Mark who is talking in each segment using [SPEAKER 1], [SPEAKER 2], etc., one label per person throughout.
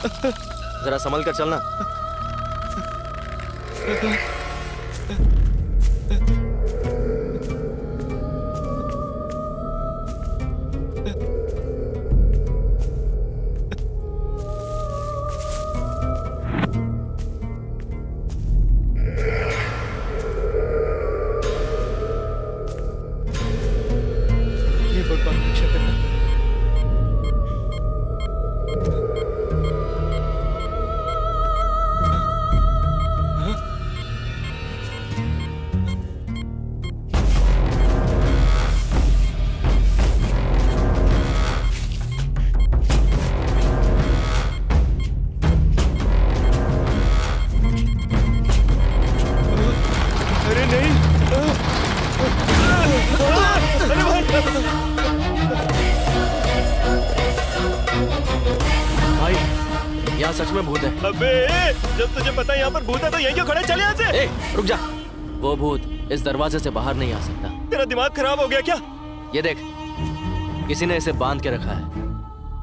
[SPEAKER 1] जरा संभल कर चलना।
[SPEAKER 2] हे भगवान रक्षा करना। अरे नहीं। अरे भाई।
[SPEAKER 1] भाई यहाँ सच में भूत है।
[SPEAKER 2] अबे जब तुझे पता है यहाँ पर भूत है तो यहीं क्यों खड़े, चले यहाँ से।
[SPEAKER 1] ए, रुक जा। वो भूत इस दरवाजे से बाहर नहीं आ सकता।
[SPEAKER 2] तेरा दिमाग खराब हो गया क्या?
[SPEAKER 1] ये देख, किसी ने इसे बांध के रखा है।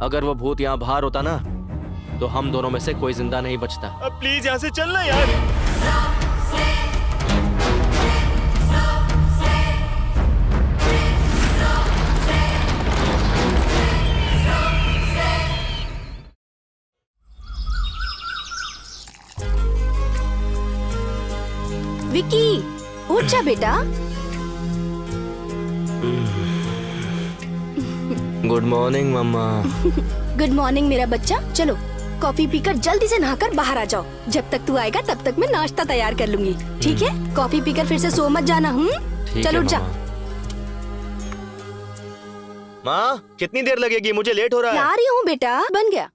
[SPEAKER 1] अगर वो भूत यहाँ बाहर होता ना तो हम दोनों में से कोई जिंदा नहीं बचता।
[SPEAKER 2] अब प्लीज यहाँ से चलना यार।
[SPEAKER 3] विक्की, उठ जा बेटा।
[SPEAKER 1] गुड मॉर्निंग मम्मा।
[SPEAKER 3] गुड मॉर्निंग मेरा बच्चा। चलो कॉफी पीकर जल्दी से नहाकर बाहर आ जाओ। जब तक तू आएगा तब तक मैं नाश्ता तैयार कर लूंगी, ठीक है? कॉफी पीकर फिर से सो मत जाना।
[SPEAKER 1] ठीक
[SPEAKER 3] चलो
[SPEAKER 1] है
[SPEAKER 3] उठ जा।
[SPEAKER 1] माँ कितनी देर लगेगी, मुझे लेट हो रहा है।
[SPEAKER 3] ला रही हूँ बेटा, बन गया।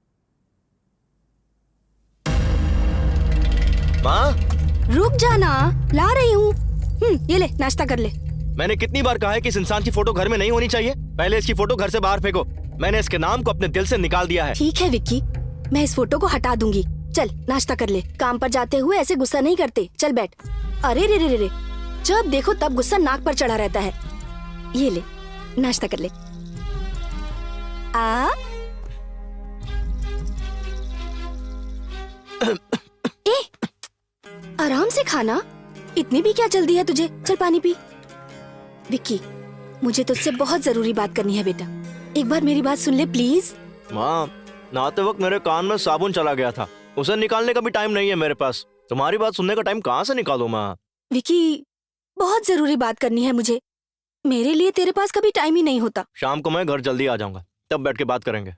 [SPEAKER 1] माँ
[SPEAKER 3] रुक जाना, ला रही हूँ। ये ले नाश्ता कर ले।
[SPEAKER 1] मैंने कितनी बार कहा है कि इस इंसान की फोटो घर में नहीं होनी चाहिए। पहले इसकी फोटो घर से बाहर फेंको। मैंने इसके नाम को अपने दिल से निकाल दिया है।
[SPEAKER 3] ठीक है विक्की, मैं इस फोटो को हटा दूंगी। चल नाश्ता कर ले। काम पर जाते हुए ऐसे गुस्सा नहीं करते। चल बैठ। अरे रे रे रे रे, जब देखो तब गुस्सा नाक पर चढ़ा रहता है। ये ले नाश्ता कर ले। आ ए, आराम से खाना, इतनी भी क्या जल्दी है तुझे? चल पानी पी। विक्की, मुझे तुझसे बहुत जरूरी बात करनी है बेटा। एक बार मेरी बात सुन ले प्लीज।
[SPEAKER 1] माँ नहाते वक्त मेरे कान में साबुन चला गया था, उसे निकालने का भी टाइम नहीं है मेरे पास। तुम्हारी बात सुनने का टाइम कहाँ से निकालूं माँ?
[SPEAKER 3] विक्की, बहुत जरूरी बात करनी है मुझे। मेरे लिए तेरे पास कभी टाइम ही नहीं होता।
[SPEAKER 1] शाम को मैं घर जल्दी आ जाऊंगा, तब बैठ के बात करेंगे।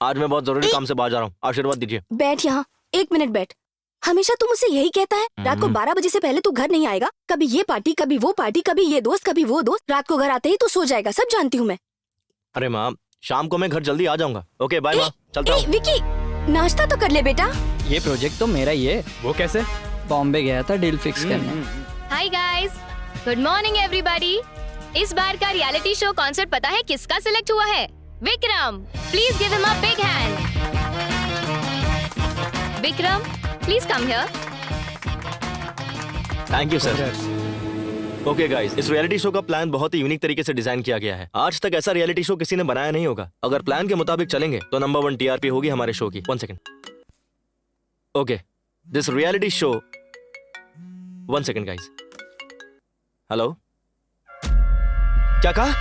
[SPEAKER 1] आज मैं बहुत जरूरी काम से बाहर जा रहा हूँ, आशीर्वाद दीजिए।
[SPEAKER 3] बैठ यहाँ, 1 मिनट बैठ। हमेशा तू मुझसे यही कहता है, रात को 12 बजे से पहले तू घर नहीं आएगा। कभी ये पार्टी, कभी वो पार्टी, कभी ये दोस्त, कभी वो दोस्त। रात को घर आते ही तू सो जाएगा, सब जानती हूँ मैं।
[SPEAKER 1] अरे माँ शाम को मैं घर जल्दी आ जाऊंगा। ओके बाय माँ, चलता हूँ।
[SPEAKER 3] विक्की, नाश्ता तो कर ले बेटा।
[SPEAKER 4] ये प्रोजेक्ट तो मेरा ही है।
[SPEAKER 2] वो कैसे?
[SPEAKER 4] बॉम्बे गया था डील फिक्स करने।
[SPEAKER 5] Hi guys, good morning everybody. इस बार का रियलिटी शो कॉन्सेप्ट पता है किसका सिलेक्ट हुआ है? Vikram. Please give him a big hand. Vikram, please come here.
[SPEAKER 1] Thank you sir. Okay guys, इस रियलिटी शो का प्लान बहुत ही यूनिक तरीके से डिजाइन किया गया है। आज तक ऐसा रियलिटी शो किसी ने बनाया नहीं होगा। अगर प्लान के मुताबिक चलेंगे तो नंबर 1 टीआरपी होगी हमारे शो की। 1 second. Okay, this reality show 1 second guys. Hello, क्या कहा?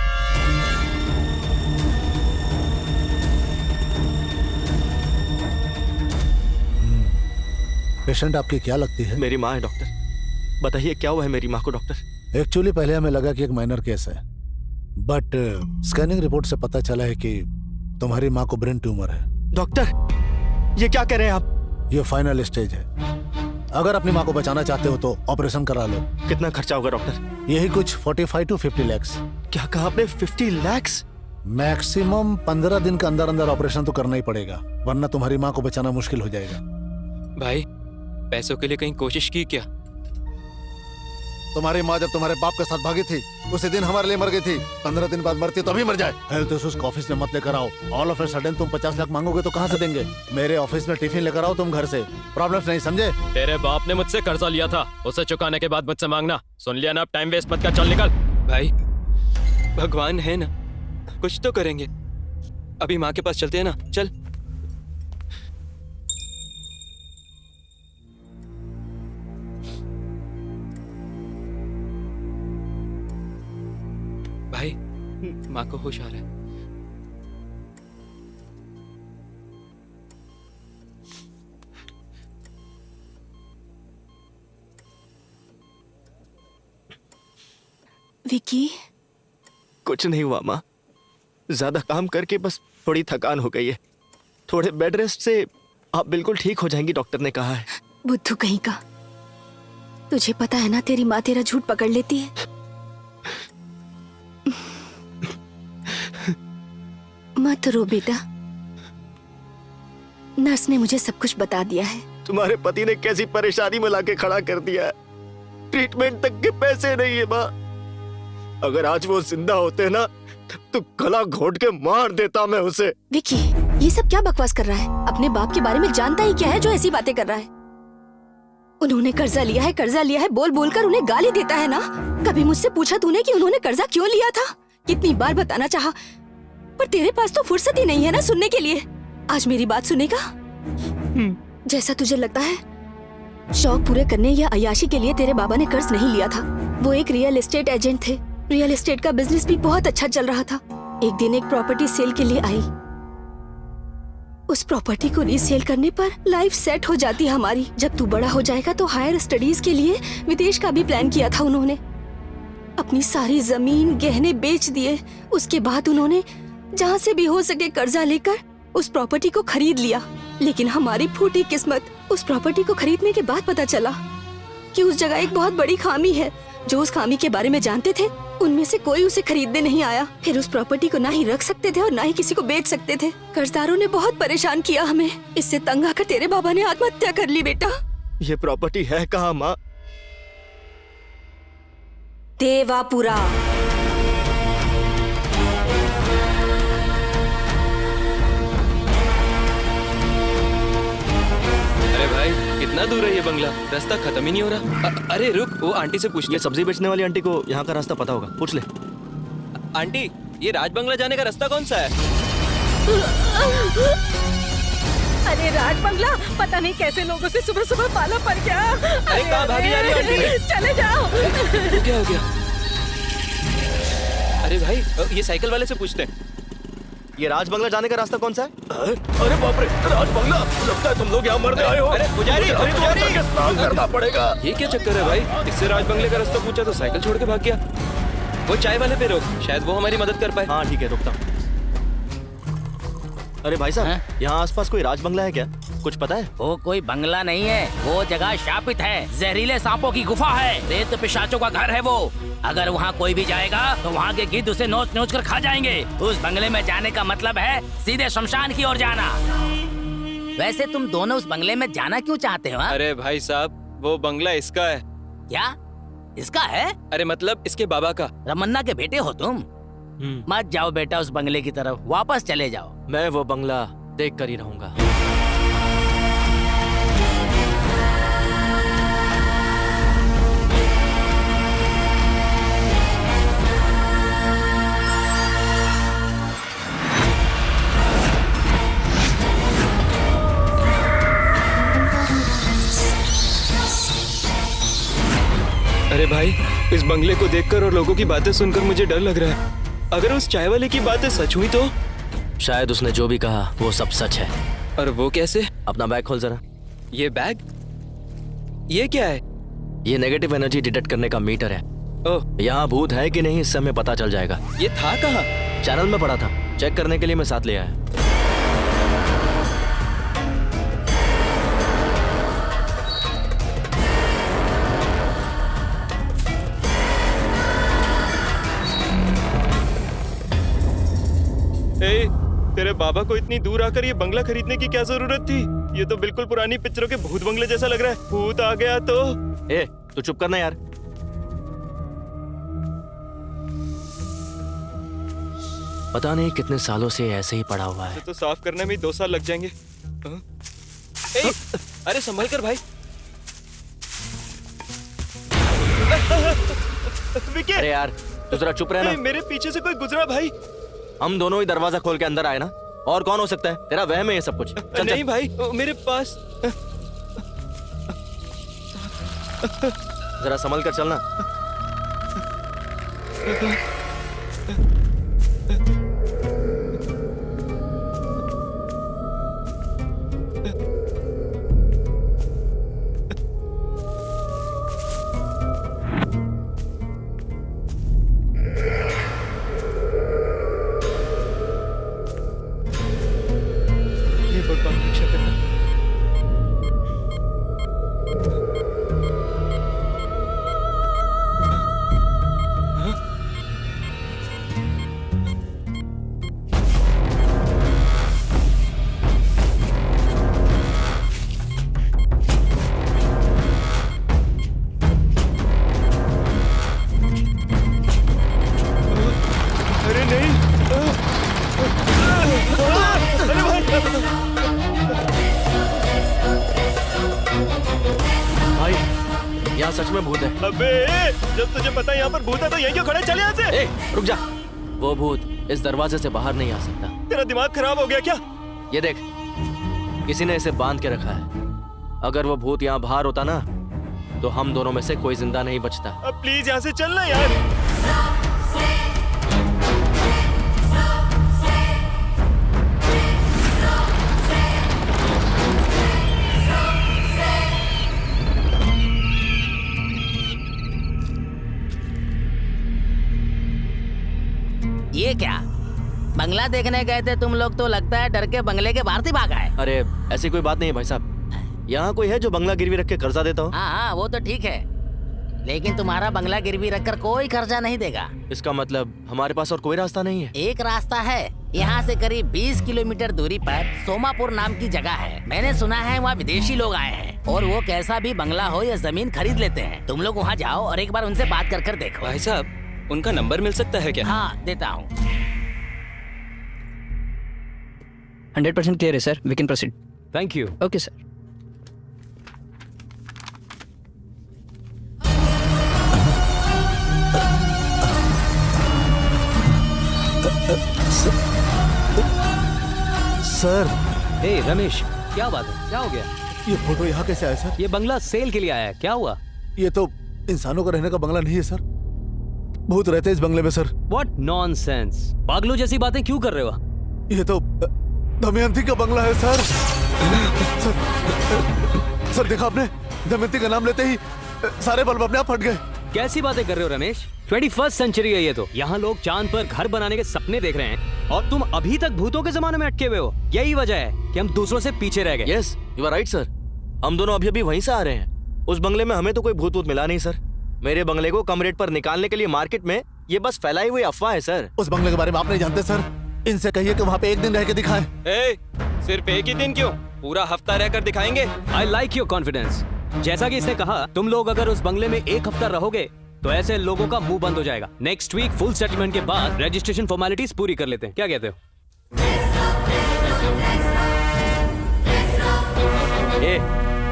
[SPEAKER 6] पेशेंट आपकी क्या लगती है?
[SPEAKER 1] मेरी माँ है डॉक्टर। बताइए क्या हुआ है मेरी माँ को डॉक्टर?
[SPEAKER 6] एक्चुअली पहले हमें लगा कि एक माइनर केस है, बट स्कैनिंग रिपोर्ट से पता चला है कि तुम्हारी माँ को ब्रेन ट्यूमर है।
[SPEAKER 1] डॉक्टर ये क्या कह रहे हैं आप?
[SPEAKER 6] ये फाइनल स्टेज है। अगर अपनी माँ को बचाना चाहते हो तो ऑपरेशन करा लो।
[SPEAKER 1] कितना खर्चा होगा डॉक्टर?
[SPEAKER 6] यही कुछ 45 to 50 lakhs।
[SPEAKER 1] क्या कहा आपने? 50 lakhs?
[SPEAKER 6] मैक्सिमम 15 दिन के अंदर अंदर ऑपरेशन तो करना ही पड़ेगा, वरना तुम्हारी माँ को बचाना मुश्किल हो जाएगा।
[SPEAKER 2] भाई पैसों के लिए कहीं कोशिश की क्या?
[SPEAKER 6] तुम्हारी माँ जब तुम्हारे बाप के साथ भागी थी उसी दिन हमारे लिए मर गई थी। 15 दिन बाद मरती तो अभी मर जाए। हेल्थ इश्यूज ऑफिस में मत लेकर आओ। ऑल ऑफ ए सडन तुम 50 लाख मांगोगे तो कहाँ से देंगे? मेरे ऑफिस में टिफिन लेकर आओ तुम घर से। प्रॉब्लम्स नहीं समझे?
[SPEAKER 7] तेरे बाप ने मुझसे कर्जा लिया था, उसे चुकाने के बाद मुझसे मांगना। सुन लिया ना? अब टाइम वेस्ट मत कर, चल निकल।
[SPEAKER 2] भाई भगवान है ना, कुछ तो करेंगे। अभी माँ के पास चलते हैं ना, चल।
[SPEAKER 7] माँ को होश आ रहा है।
[SPEAKER 3] विकी,
[SPEAKER 1] कुछ नहीं हुआ माँ, ज्यादा काम करके बस थोड़ी थकान हो गई है। थोड़े बेड रेस्ट से आप बिल्कुल ठीक हो जाएंगी, डॉक्टर ने कहा है।
[SPEAKER 3] बुद्धू कहीं का। तुझे पता है ना तेरी माँ तेरा झूठ पकड़ लेती है। मत रो बेटा, नर्स ने मुझे सब कुछ बता दिया है।
[SPEAKER 1] तुम्हारे पति ने कैसी परेशानी में लाके खड़ा कर दिया है। ट्रीटमेंट तक के पैसे नहीं है माँ। अगर आज वो जिंदा होते ना तो गला घोट के मार देता मैं उसे।
[SPEAKER 3] विकी, ये सब क्या बकवास कर रहा है? अपने बाप के बारे में जानता ही क्या है जो ऐसी बातें कर रहा है? उन्होंने कर्जा लिया है बोल बोल कर उन्हें गाली देता है ना। कभी मुझसे पूछा तूने कि उन्होंने कर्जा क्यों लिया था? कितनी बार बताना चाहा, पर तेरे पास तो फुर्सत ही नहीं है ना सुनने के लिए। आज मेरी बात सुनेगा? जैसा तुझे लगता है, शौक पूरे करने या अय्याशी के लिए तेरे बाबा ने कर्ज नहीं लिया था। वो एक रियल एस्टेट एजेंट थे। रियल एस्टेट का बिजनेस भी बहुत अच्छा चल रहा था। एक दिन एक प्रॉपर्टी सेल के लिए आई। उस प्रॉपर्टी को रीसेल करने पर लाइफ सेट हो जाती हमारी। जब तू बड़ा हो जाएगा तो हायर स्टडीज के लिए विदेश का भी प्लान किया था उन्होंने। अपनी सारी जमीन गहने बेच दिए। उसके बाद उन्होंने जहाँ से भी हो सके कर्जा लेकर उस प्रॉपर्टी को खरीद लिया। लेकिन हमारी फूटी किस्मत, उस प्रॉपर्टी को खरीदने के बाद पता चला कि उस जगह एक बहुत बड़ी खामी है। जो उस खामी के बारे में जानते थे उनमें से कोई उसे खरीदने नहीं आया। फिर उस प्रॉपर्टी को ना ही रख सकते थे और ना ही किसी को बेच सकते थे। कर्जदारों ने बहुत परेशान किया हमें। इससे तंग आकर तेरे बाबा ने आत्महत्या कर ली। बेटा,
[SPEAKER 1] ये प्रॉपर्टी है कहाँ माँ?
[SPEAKER 3] देवापुरा।
[SPEAKER 7] अरे भाई, कितना दूर है ये बंगला? रास्ता खत्म ही नहीं हो रहा। अरे रुक, वो आंटी से पूछ ले।
[SPEAKER 1] ये सब्जी बेचने वाली आंटी को यहाँ का रास्ता पता होगा, पूछ ले।
[SPEAKER 7] आंटी, ये राज बंगला जाने का रास्ता कौन सा है?
[SPEAKER 8] अरे राज बंगला, पता नहीं कैसे लोगों से सुबह सुबह पाला पड़ गया।
[SPEAKER 7] अरे कहाँ भागी जा रही है आंटी?
[SPEAKER 8] चले जाओ।
[SPEAKER 7] क्या हो गया? अरे भाई, ये साइकिल वाले से पूछते हैं।
[SPEAKER 1] ये राज बंगला जाने का रास्ता कौन सा है?
[SPEAKER 2] अरे बाप रे, राज बंगला, लगता है तुम लोग यहाँ मरने आए हो।
[SPEAKER 7] अरे पुजारी,
[SPEAKER 2] मुझे
[SPEAKER 7] अरे पुजारी!
[SPEAKER 2] जाके स्नान करना पड़ेगा।
[SPEAKER 7] ये क्या चक्कर है भाई? इससे राज बंगले का रास्ता पूछा तो साइकिल छोड़ के भाग गया। वो चाय वाले पे रोक, शायद वो हमारी मदद कर पाए।
[SPEAKER 1] हाँ ठीक है, रुकता हूँ। अरे भाई साहब, यहाँ आसपास कोई राज बंगला है क्या? कुछ पता है?
[SPEAKER 9] वो कोई बंगला नहीं है, वो जगह शापित है। जहरीले सांपों की गुफा है, रेत पिशाचों का घर है वो। अगर वहाँ कोई भी जाएगा तो वहाँ के गिद्ध उसे नोच नोच कर खा जाएंगे। उस बंगले में जाने का मतलब है सीधे शमशान की ओर जाना। वैसे तुम दोनों उस बंगले में जाना क्यों चाहते हो?
[SPEAKER 7] अरे भाई साहब, वो बंगला इसका है।
[SPEAKER 9] क्या इसका है?
[SPEAKER 7] अरे मतलब इसके बाबा का।
[SPEAKER 9] रमन्ना के बेटे हो तुम? मत जाओ बेटा उस बंगले की तरफ, वापस चले जाओ।
[SPEAKER 1] मैं वो बंगला देख कर ही रहूंगा।
[SPEAKER 7] अरे भाई, इस बंगले को देखकर और लोगों की बातें सुनकर मुझे डर लग रहा है। अगर उस चाय वाले की बातें सच हुई तो?
[SPEAKER 1] शायद उसने जो भी कहा वो सब सच है।
[SPEAKER 7] और वो कैसे?
[SPEAKER 1] अपना बैग खोल जरा।
[SPEAKER 7] ये बैग? ये क्या है?
[SPEAKER 1] ये नेगेटिव एनर्जी डिटेक्ट करने का मीटर है।
[SPEAKER 7] ओह,
[SPEAKER 1] यहाँ भूत है कि नहीं इससे हमें पता चल जाएगा।
[SPEAKER 7] ये था कहाँ?
[SPEAKER 1] चैनल में पड़ा था, चेक करने के लिए मैं साथ ले आया।
[SPEAKER 7] ए, तेरे बाबा को इतनी दूर आकर ये बंगला खरीदने की क्या जरूरत थी? ये तो बिल्कुल पुरानी पिक्चरों के भूत बंगले जैसा लग रहा है। भूत आ गया तो?
[SPEAKER 1] ए, तू चुप करना यार। पता नहीं कितने सालों से ऐसे ही पड़ा हुआ है।
[SPEAKER 7] तो साफ करने में 2 साल लग जाएंगे। हाँ? ए, अरे संभल कर भाई। विकी!
[SPEAKER 1] अरे यार, तू जरा चुप रहना।
[SPEAKER 7] मेरे पीछे से कोई गुजरा भाई।
[SPEAKER 1] हम दोनों ही दरवाजा खोल के अंदर आए ना, और कौन हो सकता है? तेरा वहम है ये सब कुछ। चल,
[SPEAKER 7] नहीं भाई, मेरे पास।
[SPEAKER 1] जरा संभल कर चलना।
[SPEAKER 7] भगवान रक्षा करना। अरे नहीं, अरे
[SPEAKER 1] भाई यहाँ सच में भूत है।
[SPEAKER 2] अबे जब तुझे पता है यहाँ पर भूत है तो यहीं क्यों खड़ा है? चल यहाँ से।
[SPEAKER 1] ए, रुक जा। वो भूत इस दरवाजे से बाहर नहीं आ सकता।
[SPEAKER 2] तेरा दिमाग खराब हो गया क्या?
[SPEAKER 1] ये देख, किसी ने इसे बांध के रखा है। अगर वो भूत यहाँ बाहर होता ना, तो हम दोनों में से कोई जिंदा नहीं बचता।
[SPEAKER 2] अब प्लीज यहाँ से चलना यार।
[SPEAKER 9] ये क्या बंगला देखने गए थे तुम लोग? तो लगता है डर के बंगले के बाहर से भागा है।
[SPEAKER 1] अरे ऐसी कोई बात नहीं है भाई साहब। यहाँ कोई है जो बंगला गिरवी रख के कर्जा देता हो?
[SPEAKER 9] हाँ हाँ वो तो ठीक है, लेकिन तुम्हारा बंगला गिरवी रखकर कोई कर्जा नहीं देगा।
[SPEAKER 1] इसका मतलब हमारे पास और कोई रास्ता नहीं है?
[SPEAKER 9] एक रास्ता है। यहाँ से करीब 20 किलोमीटर दूरी पर सोमापुर नाम की जगह है। मैंने सुना है वहाँ विदेशी लोग आए हैं और वो कैसा भी बंगला हो या जमीन खरीद लेते हैं। तुम लोग वहाँ जाओ और एक बार उनसे बात कर कर देखो।
[SPEAKER 7] भाई साहब, उनका नंबर मिल सकता है क्या?
[SPEAKER 9] हाँ देता हूँ।
[SPEAKER 4] 100% क्लियर है sir, we can proceed.
[SPEAKER 7] Thank you.
[SPEAKER 4] Okay sir.
[SPEAKER 6] Sir,
[SPEAKER 10] hey Ramesh, क्या बात है? क्या हो गया?
[SPEAKER 6] ये फोटो यहाँ कैसे आया सर?
[SPEAKER 10] ये बंगला सेल के लिए आया है, क्या हुआ?
[SPEAKER 6] ये तो इंसानों का रहने का बंगला नहीं है सर। भूत रहते हैं इस बंगले में सर।
[SPEAKER 10] What nonsense! पागलों जैसी बातें क्यों कर रहे हो?
[SPEAKER 6] ये तो दमयंती का बंगला है सर। सर देखा आपने, दमयंती का नाम लेते ही सारे बल्ब अपने आप फट गए।
[SPEAKER 10] कैसी बातें कर रहे हो रमेश? 21st सेंचुरी है ये तो। यहाँ लोग चांद पर घर बनाने के सपने देख रहे हैं और तुम अभी तक भूतों के जमाने में अटके हुए हो। यही वजह है कि हम दूसरों से पीछे रह गए।
[SPEAKER 1] Yes, you are right sir. हम दोनों अभी वहीं से आ रहे हैं। उस बंगले में हमें तो कोई भूत मिला नहीं सर। मेरे बंगले को कम रेट पर निकालने के लिए मार्केट में ये बस फैलाई हुई अफवाह है सर।
[SPEAKER 6] उस बंगले के बारे में आप नहीं जानते सर। इनसे कहिए कि वहाँ पे एक दिन रह के दिखाएं।
[SPEAKER 7] सिर्फ एक ही दिन क्यों, पूरा हफ्ता रहकर दिखाएंगे।
[SPEAKER 10] I like your confidence. जैसा कि इसने कहा, तुम लोग अगर उस बंगले में एक हफ्ता रहोगे तो ऐसे लोगों का मुंह बंद हो जाएगा। नेक्स्ट वीक फुल सेटलमेंट के बाद रजिस्ट्रेशन फॉर्मेलिटीज पूरी कर लेते हैं। क्या कहते हो?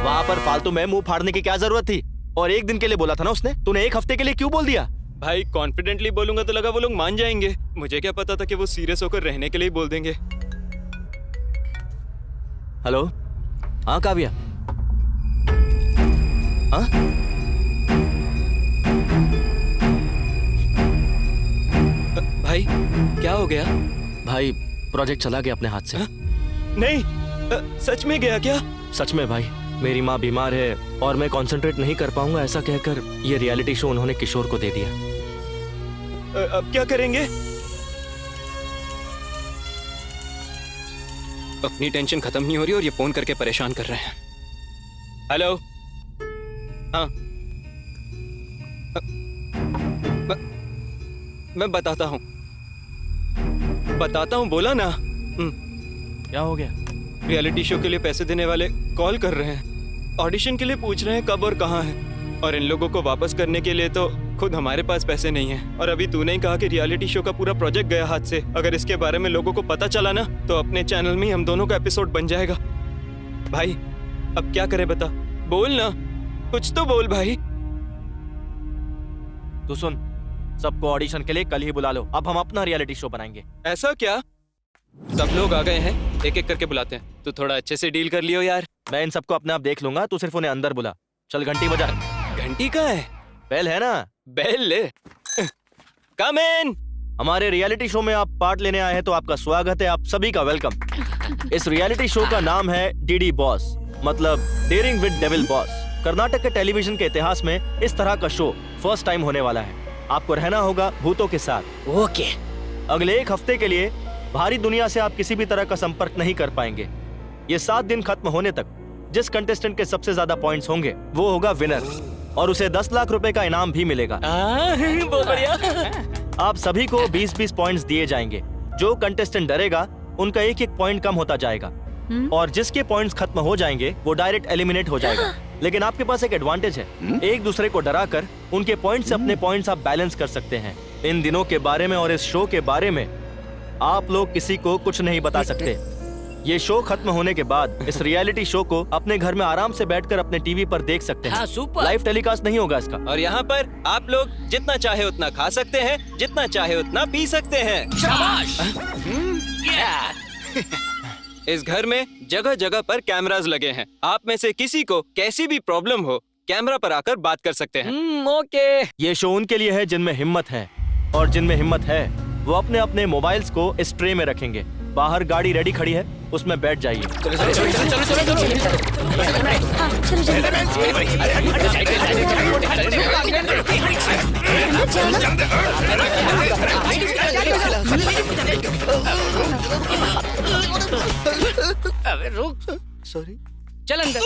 [SPEAKER 1] वहाँ पर फालतू में मुंह फाड़ने की क्या जरूरत थी? और एक दिन के लिए बोला था ना उसने, तूने एक हफ्ते के लिए क्यों बोल दिया?
[SPEAKER 7] भाई कॉन्फिडेंटली बोलूंगा तो लगा वो लोग मान जाएंगे। मुझे क्या पता था कि वो सीरियस होकर रहने के लिए बोल देंगे।
[SPEAKER 1] हेलो, हाँ काव्या। हाँ
[SPEAKER 7] भाई क्या हो गया?
[SPEAKER 1] भाई, प्रोजेक्ट चला गया अपने हाथ से।
[SPEAKER 7] नहीं, सच में गया क्या?
[SPEAKER 1] सच में भाई, मेरी माँ बीमार है और मैं कंसंट्रेट नहीं कर पाऊंगा, ऐसा कहकर ये रियलिटी शो उन्होंने किशोर को दे दिया।
[SPEAKER 7] अब क्या करेंगे? अपनी टेंशन खत्म नहीं हो रही और ये फोन करके परेशान कर रहे हैं। हेलो, हाँ, मैं बताता हूँ बोला ना।
[SPEAKER 1] क्या हो गया?
[SPEAKER 7] रियलिटी शो के लिए पैसे देने वाले कॉल कर रहे हैं, ऑडिशन के लिए पूछ रहे हैं कब और कहाँ है, और इन लोगों को वापस करने के लिए तो खुद हमारे पास पैसे नहीं है। और अभी तूने ही कहा कि रियलिटी शो का पूरा प्रोजेक्ट गया हाथ से। अगर इसके बारे में लोगों को पता चला ना, तो अपने चैनल में ही हम दोनों का एपिसोड बन जाएगा। भाई अब क्या करें बता, बोल ना, कुछ तो बोल भाई।
[SPEAKER 1] तू सुन, सबको ऑडिशन के लिए कल ही बुला लो। अब हम अपना रियलिटी शो बनाएंगे।
[SPEAKER 7] ऐसा क्या? सब लोग आ गए हैं, एक एक करके बुलाते हैं। तू थोड़ा अच्छे से डील कर लियो यार।
[SPEAKER 1] मैं इन सबको अपने आप देख लूंगा, तू सिर्फ उन्हें अंदर बुला। चल घंटी बजा।
[SPEAKER 7] घंटी कहाँ है?
[SPEAKER 1] बेल है ना?
[SPEAKER 7] बेल ले। कम इन।
[SPEAKER 1] हमारे रियलिटी शो में आप पार्ट लेने आए हैं तो आपका स्वागत है, आप सभी का वेलकम। इस रियलिटी शो का नाम है डीडी बॉस, मतलब daring with devil boss. Karnataka के टेलीविजन के इतिहास में इस तरह का शो फर्स्ट टाइम होने वाला है। आपको रहना होगा भूतों के साथ।
[SPEAKER 9] ओके।
[SPEAKER 1] अगले एक हफ्ते के लिए बाहरी दुनिया से आप किसी भी तरह का संपर्क नहीं कर पाएंगे। ये 7 दिन खत्म होने तक जिस कंटेस्टेंट के सबसे ज्यादा पॉइंट्स होंगे वो होगा विनर और उसे 10 लाख रुपए का इनाम भी मिलेगा।
[SPEAKER 9] बहुत बढ़िया।
[SPEAKER 1] आप सभी को 20-20 पॉइंट्स दिए जाएंगे। जो कंटेस्टेंट डरेगा उनका एक एक पॉइंट कम होता जाएगा और जिसके पॉइंट्स खत्म हो जाएंगे वो डायरेक्ट एलिमिनेट हो जाएगा। लेकिन आपके पास एक एडवांटेज है, एक दूसरे को डराकर उनके पॉइंट से अपने पॉइंट्स आप बैलेंस कर सकते हैं। इन दिनों के बारे में और इस शो के बारे में आप लोग किसी को कुछ नहीं बता सकते। ये शो खत्म होने के बाद इस रियलिटी शो को अपने घर में आराम से बैठकर अपने टीवी पर देख सकते हैं। लाइव टेलीकास्ट नहीं होगा इसका।
[SPEAKER 7] और यहाँ पर आप लोग जितना चाहे उतना खा सकते हैं, जितना चाहे उतना पी सकते हैं।
[SPEAKER 9] शाबाश।
[SPEAKER 7] इस घर में जगह जगह पर कैमरास लगे हैं। आप में से किसी को कैसी भी प्रॉब्लम हो कैमरा पर आकर बात कर सकते हैं।
[SPEAKER 9] ओके।
[SPEAKER 1] ये शो उनके लिए है जिनमें हिम्मत है और जिनमें हिम्मत है वो अपने अपने मोबाइल्स को इस ट्रे में रखेंगे। बाहर गाड़ी रेडी खड़ी है, उसमें बैठ जाइए।
[SPEAKER 9] अबे रुक।
[SPEAKER 1] सॉरी।
[SPEAKER 9] चल अंदर।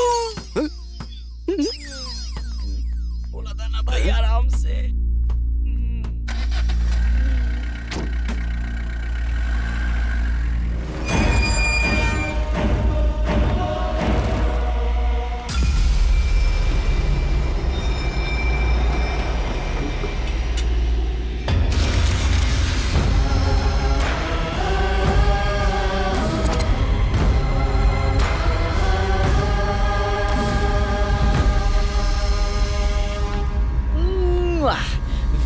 [SPEAKER 9] बोला था ना भाई आराम से।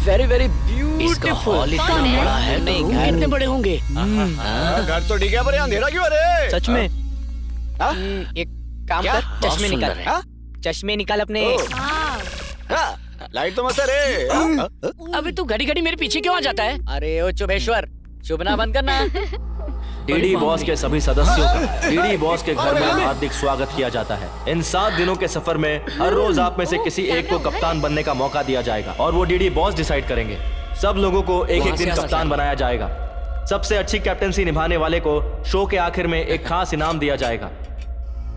[SPEAKER 9] Very very beautiful. बड़ा है नहीं, कितने बड़े होंगे?
[SPEAKER 2] घर तो ठीक है पर अंधेरा क्यों? अरे
[SPEAKER 4] सच में
[SPEAKER 9] एक काम कर, चश्मे निकाल। चश्मे निकाल अपने।
[SPEAKER 2] लाइट तो मत रे।
[SPEAKER 9] अबे तू घड़ी घड़ी मेरे पीछे क्यों आ जाता है? अरे ओ चुभेश्वर, चुभना बंद करना।
[SPEAKER 1] डीडी बॉस के सभी सदस्यों का डीडी बॉस के घर में हार्दिक स्वागत किया जाता है। इन 7 दिनों के सफर में हर रोज आप में से किसी एक को कप्तान बनने का मौका दिया जाएगा और वो डीडी बॉस डिसाइड करेंगे। सब लोगों को एक एक दिन कप्तान बनाया जाएगा। सबसे अच्छी कैप्टनसी निभाने वाले को शो के आखिर में एक खास इनाम दिया जाएगा।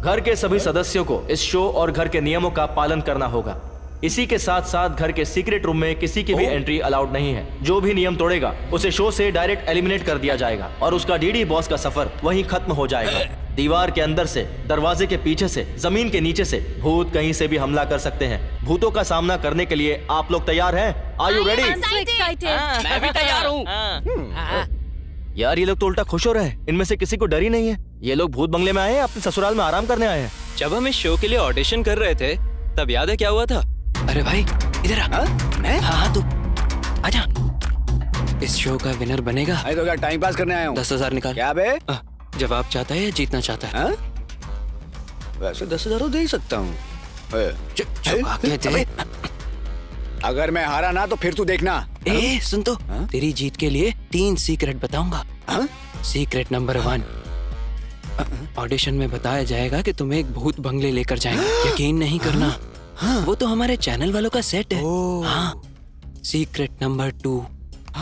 [SPEAKER 1] घर के सभी सदस्यों को इस शो और घर के नियमों का पालन करना होगा। इसी के साथ साथ घर के सीक्रेट रूम में किसी की भी एंट्री अलाउड नहीं है। जो भी नियम तोड़ेगा उसे शो से डायरेक्ट एलिमिनेट कर दिया जाएगा और उसका डीडी बॉस का सफर वहीं खत्म हो जाएगा। दीवार के अंदर से, दरवाजे के पीछे से, जमीन के नीचे से भूत कहीं से भी हमला कर सकते हैं। भूतों का सामना करने के लिए आप लोग तैयार हैं? Are you ready?
[SPEAKER 9] मैं भी तैयार हूँ।
[SPEAKER 1] यार ये लोग तो उल्टा खुश हो रहे हैं। इनमें से किसी को डर ही नहीं है। ये लोग भूत बंगले में आए हैं, अपने ससुराल में आराम करने आए हैं।
[SPEAKER 7] जब हम इस शो के लिए ऑडिशन कर रहे थे तब याद है क्या हुआ था? अरे भाई इधर आ। मैं? हाँ तू आजा। इस शो का विनर बनेगा।
[SPEAKER 2] अरे तो क्या टाइम पास करने आया हूँ?
[SPEAKER 7] 10,000 निकाल।
[SPEAKER 2] क्या बे?
[SPEAKER 7] जवाब चाहता है या जीतना चाहता है?
[SPEAKER 2] वैसे 10,000 तो दे ही सकता हूँ। अगर मैं हारा ना तो फिर तू देखना।
[SPEAKER 7] ए सुन तो, तेरी जीत के लिए 3 सीक्रेट बताऊंगा। सीक्रेट नंबर 1, ऑडिशन में बताया जाएगा कि तुम्हें एक भूत बंगले लेकर जाएंगे। यकीन नहीं करना, वो तो हमारे चैनल वालों का सेट है। हाँ। सीक्रेट नंबर 2,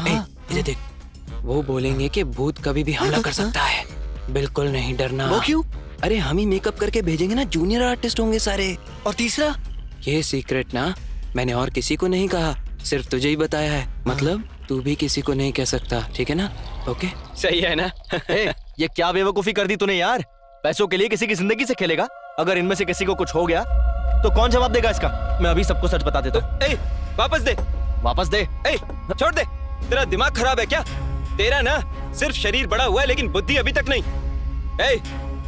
[SPEAKER 7] इधर देख, वो बोलेंगे कि भूत कभी भी हमला कर सकता है। बिल्कुल नहीं डरना।
[SPEAKER 2] वो क्यों?
[SPEAKER 7] अरे हम ही मेकअप करके भेजेंगे ना, जूनियर आर्टिस्ट होंगे सारे।
[SPEAKER 2] और तीसरा?
[SPEAKER 7] ये सीक्रेट ना मैंने और किसी को नहीं कहा, सिर्फ तुझे ही बताया है। मतलब तू भी किसी को नहीं कह सकता, ठीक है ना? ओके सही है ना?
[SPEAKER 1] ये क्या बेवकूफी कर दी तूने यार। पैसों के लिए किसी की जिंदगी से खेलेगा। अगर इनमें से किसी को कुछ हो गया तो कौन जवाब देगा इसका? मैं अभी सबको सच बता देता हूँ।
[SPEAKER 7] वापस दे,
[SPEAKER 1] वापस दे।
[SPEAKER 7] छोड़ दे। तेरा दिमाग खराब है क्या? तेरा ना सिर्फ शरीर बड़ा हुआ है लेकिन बुद्धि अभी तक नहीं।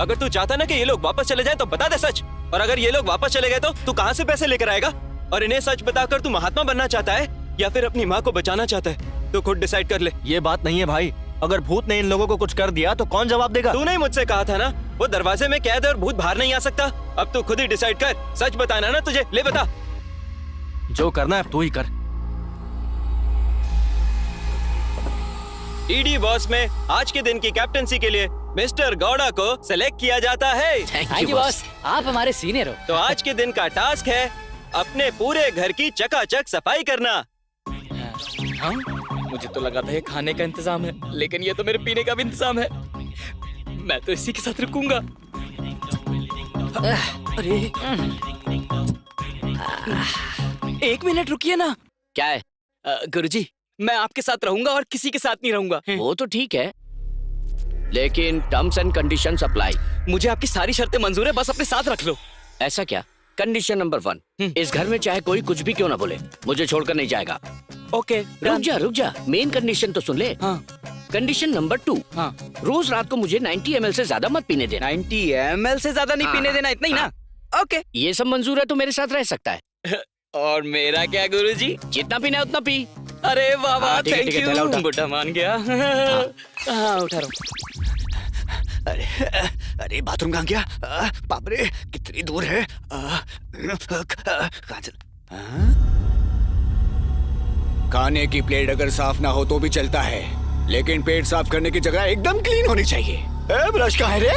[SPEAKER 7] अगर तू चाहता ना कि ये लोग वापस चले जाएं तो बता दे सच। और अगर ये लोग वापस चले गए तो तू कहाँ से पैसे लेकर आएगा? और इन्हें सच बताकर तू महात्मा बनना चाहता है या फिर अपनी माँ को बचाना चाहता है? तो खुद डिसाइड कर ले।
[SPEAKER 1] ये बात नहीं है भाई। अगर भूत ने इन लोगों को कुछ कर दिया तो कौन जवाब देगा?
[SPEAKER 7] तूने मुझसे कहा था ना वो दरवाजे में कैद है और भूत बाहर नहीं आ सकता। अब तू खुद ही डिसाइड कर। सच बताना ना तुझे। ले बता।
[SPEAKER 1] जो करना है तू ही कर।
[SPEAKER 7] डीडी बॉस में आज के दिन की कैप्टनसी के लिए मिस्टर गौड़ा को सिलेक्ट किया जाता है।
[SPEAKER 9] थैंक यू बॉस, आप हमारे सीनियर हो।
[SPEAKER 7] तो आज के दिन का टास्क है अपने पूरे घर की चकाचक सफाई करना।
[SPEAKER 9] हाँ? मुझे तो लगा था ये खाने का इंतजाम है, लेकिन ये तो मेरे पीने का भी इंतजाम है। मैं तो इसी के साथ रुकूंगा।
[SPEAKER 4] अरे 1 मिनट रुकिए ना।
[SPEAKER 9] क्या है?
[SPEAKER 4] गुरुजी, मैं आपके साथ रहूंगा और किसी के साथ नहीं रहूंगा।
[SPEAKER 9] वो तो ठीक है, लेकिन टर्म्स एंड कंडीशंस अप्लाई।
[SPEAKER 4] मुझे आपकी सारी शर्तें मंजूर है, बस अपने साथ रख लो।
[SPEAKER 9] ऐसा क्या? कंडीशन नंबर 1, इस घर में चाहे कोई कुछ भी क्यों ना बोले, मुझे छोड़कर नहीं जाएगा।
[SPEAKER 4] ओके।
[SPEAKER 9] रुक जा, मेन कंडीशन तो सुन ले।
[SPEAKER 4] हाँ।
[SPEAKER 9] कंडीशन नंबर 2,
[SPEAKER 4] हाँ।
[SPEAKER 9] रोज रात को मुझे 90 ml से ज्यादा मत पीने देना।
[SPEAKER 4] 90 ml से ज्यादा नहीं पीने देना, इतना ही ना? ओके।
[SPEAKER 9] ये सब मंजूर है तो मेरे साथ रह सकता है।
[SPEAKER 4] और मेरा क्या गुरुजी?
[SPEAKER 9] जितना पीना है उतना पी।
[SPEAKER 4] अरे वाह वाह,
[SPEAKER 9] ठीक है,
[SPEAKER 4] थैंक
[SPEAKER 9] ठीक है, थैला उठा।
[SPEAKER 4] यू। बुड्ढा मान गया। हाँ, उठा रहा हूँ।
[SPEAKER 11] अरे बाथरूम कहाँ गया? बाप रे, कितनी दूर है? कहाँ चल? खाने की प्लेट अगर साफ ना हो तो भी चलता है, लेकिन पेट साफ करने की जगह एकदम क्लीन होनी चाहिए। ब्रश कहाँ है रे?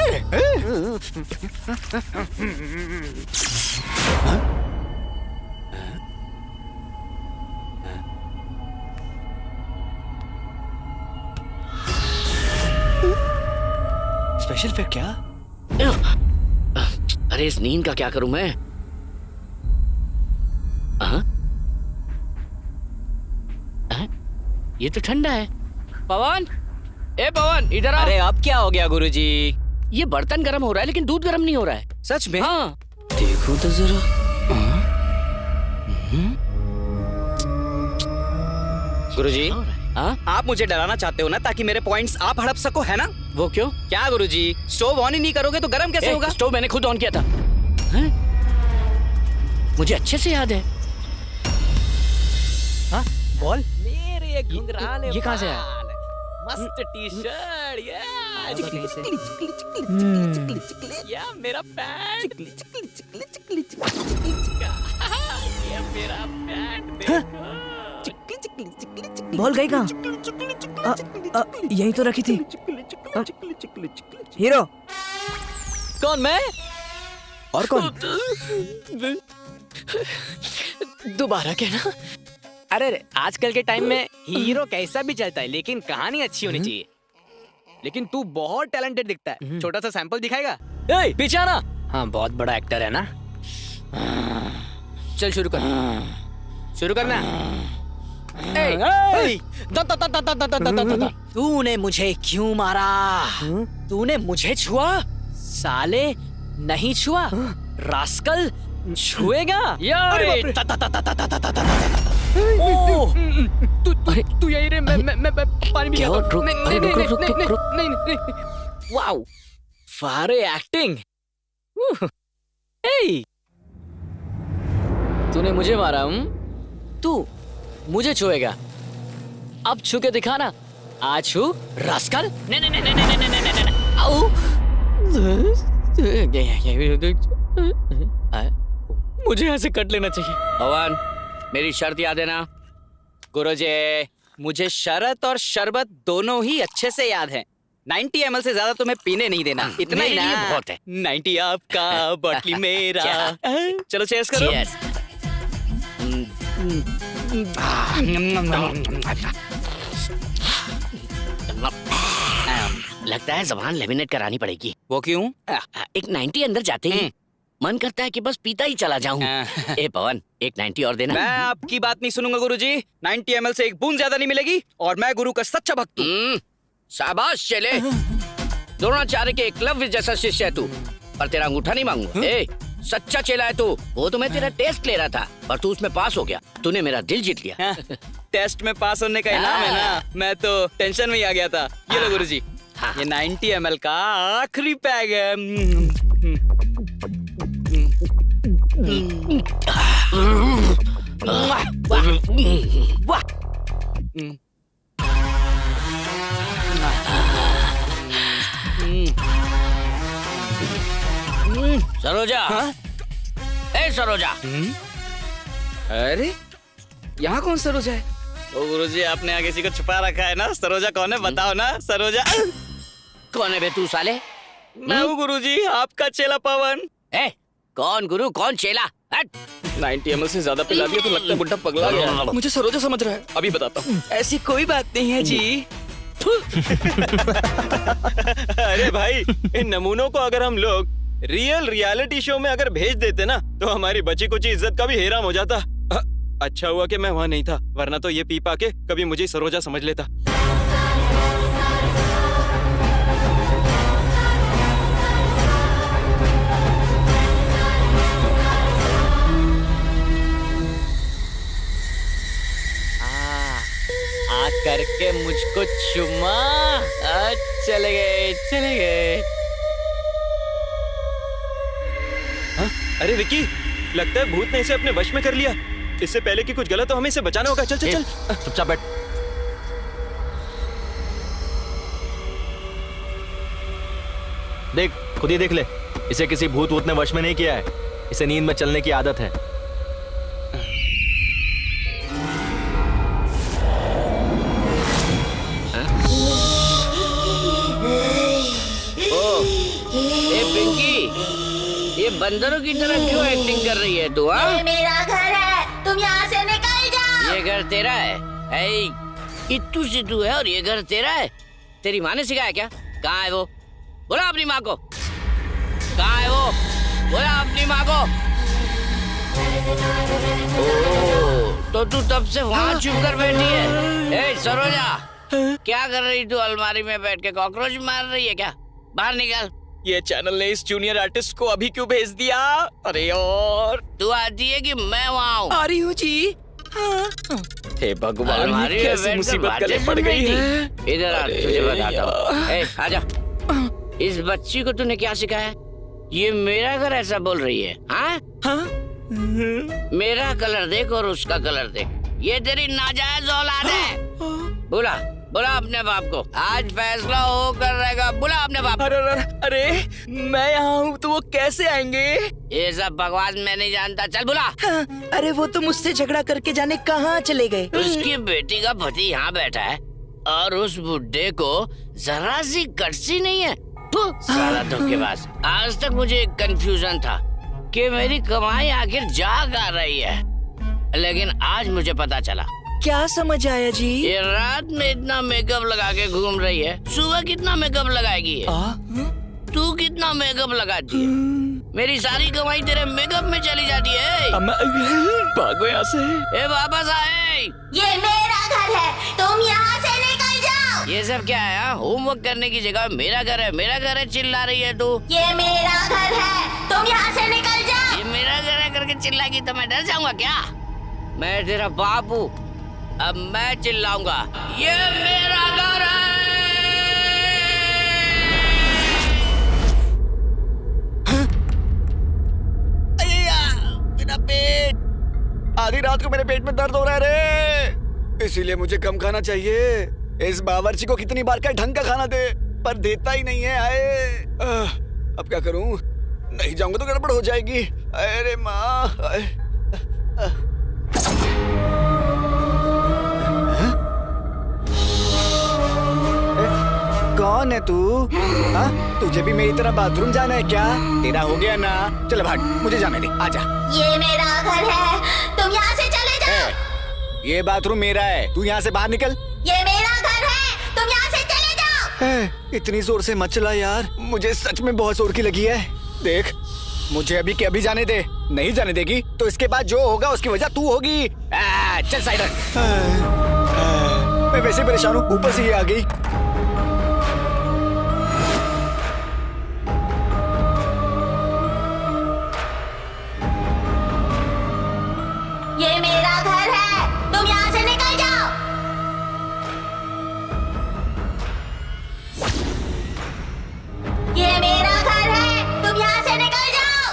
[SPEAKER 4] स्पेशल फिर क्या?
[SPEAKER 9] अरे इस नींद का क्या करूं मैं? ये तो ठंडा है। पवन, ए पवन, इधर आ।
[SPEAKER 4] अरे अब क्या हो गया गुरुजी?
[SPEAKER 9] ये बर्तन गर्म हो रहा है लेकिन दूध गर्म नहीं हो रहा है।
[SPEAKER 4] सच में?
[SPEAKER 9] हाँ।
[SPEAKER 4] देखो तो जरा। गुरुजी,
[SPEAKER 9] हाँ?
[SPEAKER 4] आप मुझे डराना चाहते हो ना, ताकि मेरे पॉइंट्स आप हड़प सको, है ना?
[SPEAKER 9] वो क्यों?
[SPEAKER 4] क्या गुरुजी, स्टोव ऑन ही नहीं करोगे तो गर्म कैसे होगा?
[SPEAKER 9] स्टोव मैंने खुद ऑन किया था। हैं? मुझे अच्छे से याद है।
[SPEAKER 4] हाँ? बॉल?
[SPEAKER 10] मेरे घुंघराले
[SPEAKER 4] ये कहाँ से आया?
[SPEAKER 10] मस्त टी शर्ट, या मेरा पैंट, ये मेरा पैंट देखो।
[SPEAKER 8] बॉल गई कहाँ? यही तो रखी थी। हीरो
[SPEAKER 4] कौन? मैं?
[SPEAKER 8] और कौन?
[SPEAKER 4] दोबारा कहना।
[SPEAKER 10] अरे आजकल के टाइम में हीरो कैसा भी चलता है, लेकिन कहानी अच्छी होनी चाहिए। लेकिन तू बहुत टैलेंटेड दिखता है, छोटा सा सैंपल दिखाएगा?
[SPEAKER 4] ए, पीछे आना।
[SPEAKER 10] हाँ, बहुत बड़ा एक्टर है ना।
[SPEAKER 4] चल शुरू कर।
[SPEAKER 10] शुरू करना।
[SPEAKER 4] तूने मुझे क्यों मारा? तूने मुझे छुआ? साले नहीं छुआ, रास्कल छुएगा। तू यही रे, मैं पानी भी नहीं। वाओ, फारे एक्टिंग। तूने मुझे मारा? तू मुझे छुएगा? अब छू के दिखाना। आज छू, रास्कल। मुझे ऐसे कट लेना चाहिए।
[SPEAKER 9] पवन, मेरी शर्त याद है ना?
[SPEAKER 4] गुरुजी, मुझे शरत और शरबत दोनों ही अच्छे से याद है। 90 ml से ज्यादा तुम्हें पीने नहीं देना, इतना ही ना?
[SPEAKER 9] बहुत है।
[SPEAKER 4] 90 आपका, बॉटली मेरा। चलो चेयर्स करो।
[SPEAKER 9] Cheers। लगता है जबान लेमिनेट करानी पड़ेगी।
[SPEAKER 4] वो क्यों?
[SPEAKER 9] एक 90 अंदर जाते ही मन करता है कि बस पीता ही चला जाऊं। ए पवन, एक 90 और देना।
[SPEAKER 4] मैं आपकी बात नहीं सुनूंगा गुरुजी। 90 ml से एक बूंद ज्यादा नहीं मिलेगी, और मैं गुरु का सच्चा भक्त हूँ।
[SPEAKER 9] शाबाश चले। द्रोणाचार्य के एकलव्य जैसा शिष्य है तू, पर तेरा अंगूठा नहीं मांगूंगा। ए, सच्चा चेला है तू। वो तो मैं तेरा टेस्ट ले रहा था, पर तू उसमें पास हो गया। तूने मेरा दिल जीत लिया।
[SPEAKER 4] टेस्ट में पास होने का इनाम है ना? मैं तो टेंशन में ही आ गया था। ये लो गुरुजी, ये 90 ml का आखिरी पैग है।
[SPEAKER 9] सरोजा। ए सरोजा।
[SPEAKER 4] अरे यहाँ कौन सरोजा है? ओ गुरुजी, आपने यहाँ किसी को छुपा रखा है ना? सरोजा कौन है बताओ ना। सरोजा
[SPEAKER 9] कौन है बे तू साले?
[SPEAKER 4] मैं हूँ गुरुजी, आपका चेला पवन।
[SPEAKER 9] ए, कौन गुरु कौन चेला?
[SPEAKER 4] 90 ml से ज्यादा पिला दिया तो लगता है बुड्ढा पगला गया। मुझे सरोजा समझ रहा है, अभी बताता हूँ। ऐसी कोई बात नहीं है जी।
[SPEAKER 7] अरे भाई, इन नमूनों को अगर हम लोग रियल रियलिटी शो में अगर भेज देते ना तो हमारी बची कुची इज्जत का भी हेराम हो जाता। अच्छा हुआ कि मैं वहाँ नहीं था, वरना तो ये पी पा के कभी मुझे सरोजा समझ लेता।
[SPEAKER 4] आ करके मुझको चुमा। चले गए चले गए।
[SPEAKER 7] हाँ? अरे विकी, लगता है भूत ने इसे अपने वश में कर लिया। इससे पहले कि कुछ गलत हो हमें इसे बचाना होगा। चल चल चल।
[SPEAKER 1] चुपचाप बैठ। देख, खुद ही देख ले, इसे किसी भूत वूत ने वश में नहीं किया है। इसे नींद में चलने की आदत है।
[SPEAKER 9] ये बंदरों की तरह क्यों एक्टिंग कर रही है तू?
[SPEAKER 3] ये मेरा घर है, तुम यहाँ से निकल जाओ।
[SPEAKER 9] ये घर तेरा है? इत्तू सिद्धू है और ये घर तेरा है? तेरी माँ ने सिखाया क्या? कहाँ है वो? बोला अपनी माँ को। कहाँ है वो? बोला अपनी माँ को। तो तू तब से वहाँ छुप कर बैठी है। सरोजा, क्या कर रही तू? अलमारी में बैठ के कॉकरोच मार रही है क्या? बाहर निकल।
[SPEAKER 4] ये चैनल ने इस जूनियर आर्टिस्ट को अभी क्यों भेज दिया? अरे यार,
[SPEAKER 9] तू आती है कि मैं वहाँ हूँ?
[SPEAKER 4] आ रही हूँ जी। हे भगवान, ये कैसी मुसीबत गले पड़ गई है।
[SPEAKER 9] इधर आ, तुझे बताता हूँ। आजा। इस बच्ची को तूने क्या सिखाया? ये मेरा घर ऐसा बोल रही है? हाँ? मेरा कलर देख और उसका कलर देख। ये तेरी नाजायज औलाद है। बोला बोला अपने बाप को। आज फैसला हो कर रहेगा। बोला अपने बाप।
[SPEAKER 4] अरे मैं यहाँ हूँ तो वो कैसे आएंगे?
[SPEAKER 9] ये सब बकवास मैं नहीं जानता। चल बोला।
[SPEAKER 12] अरे वो तो मुझसे झगड़ा करके जाने कहाँ चले गए।
[SPEAKER 9] उसकी बेटी का पति यहाँ बैठा है और उस बुड्ढे को जरा सी कटसी नहीं है। सारा धोखेबाज। आज तक मुझे एक कंफ्यूजन था कि मेरी कमाई आखिर जा कहाँ रही है, लेकिन आज मुझे पता चला।
[SPEAKER 12] क्या समझ आया जी?
[SPEAKER 9] ये रात में इतना मेकअप लगा के घूम रही है, सुबह कितना मेकअप लगाएगी ये? तू कितना मेकअप लगाती है? मेरी सारी कमाई तेरे मेकअप में चली जाती है।
[SPEAKER 4] भागो यहाँ से।
[SPEAKER 9] ए वापस आए।
[SPEAKER 3] ये मेरा घर है, तुम यहाँ से निकल जाओ।
[SPEAKER 9] ये सब क्या है? होमवर्क करने की जगह मेरा घर है चिल्ला रही है तू।
[SPEAKER 3] ये मेरा घर है, तुम यहाँ से निकल जाओ।
[SPEAKER 9] ये मेरा घर है करके चिल्लाएगी तो मैं डर जाऊंगा क्या? मैं तेरा बाप हूँ, अब मैं चिल्लाऊंगा। ये मेरा घर है।
[SPEAKER 11] मेरा पेट, आधी रात को मेरे पेट में दर्द हो रहा है रे। इसीलिए मुझे कम खाना चाहिए। इस बावर्ची को कितनी बार क्या ढंग का खाना दे, पर देता ही नहीं है। आए अब क्या करूं? नहीं जाऊंगा तो गड़बड़ हो जाएगी। अरे माँ, कौन है तू? हाँ, तुझे भी मेरी तरह बाथरूम जाना है क्या? तेरा हो गया ना? चल भाग, मुझे जाने दे। आजा।
[SPEAKER 3] ये मेरा घर है, तुम यहाँ से चले जाओ।
[SPEAKER 11] ये बाथरूम मेरा है, तू यहाँ से बाहर निकल।
[SPEAKER 3] ये मेरा घर है, तुम यहाँ से चले जाओ।
[SPEAKER 11] इतनी जोर से मत चला यार, मुझे सच में बहुत जोर की लगी है। देख, मुझे अभी के अभी जाने दे। नहीं जाने देगी तो इसके बाद जो होगा उसकी वजह तू होगी। चल साइड रख। मैं वैसे परेशान हूँ, ऊपर से ये आ गई।
[SPEAKER 3] ये मेरा घर है, तुम यहाँ से निकल जाओ। ये मेरा घर है, तुम यहाँ से निकल जाओ।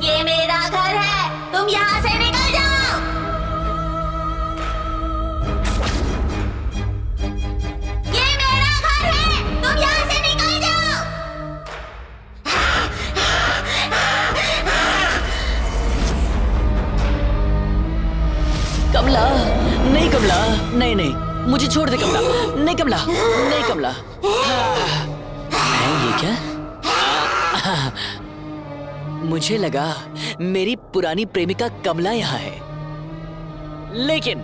[SPEAKER 3] ये मेरा घर है, तुम यहाँ से निकल जाओ। ये मेरा घर है, तुम यहाँ से निकल जाओ।
[SPEAKER 12] कमला, नहीं कमला, नहीं नहीं, मुझे छोड़ दे कमला। नहीं कमला, नहीं कमला। ये क्या? मुझे लगा मेरी पुरानी प्रेमिका कमला यहाँ है, लेकिन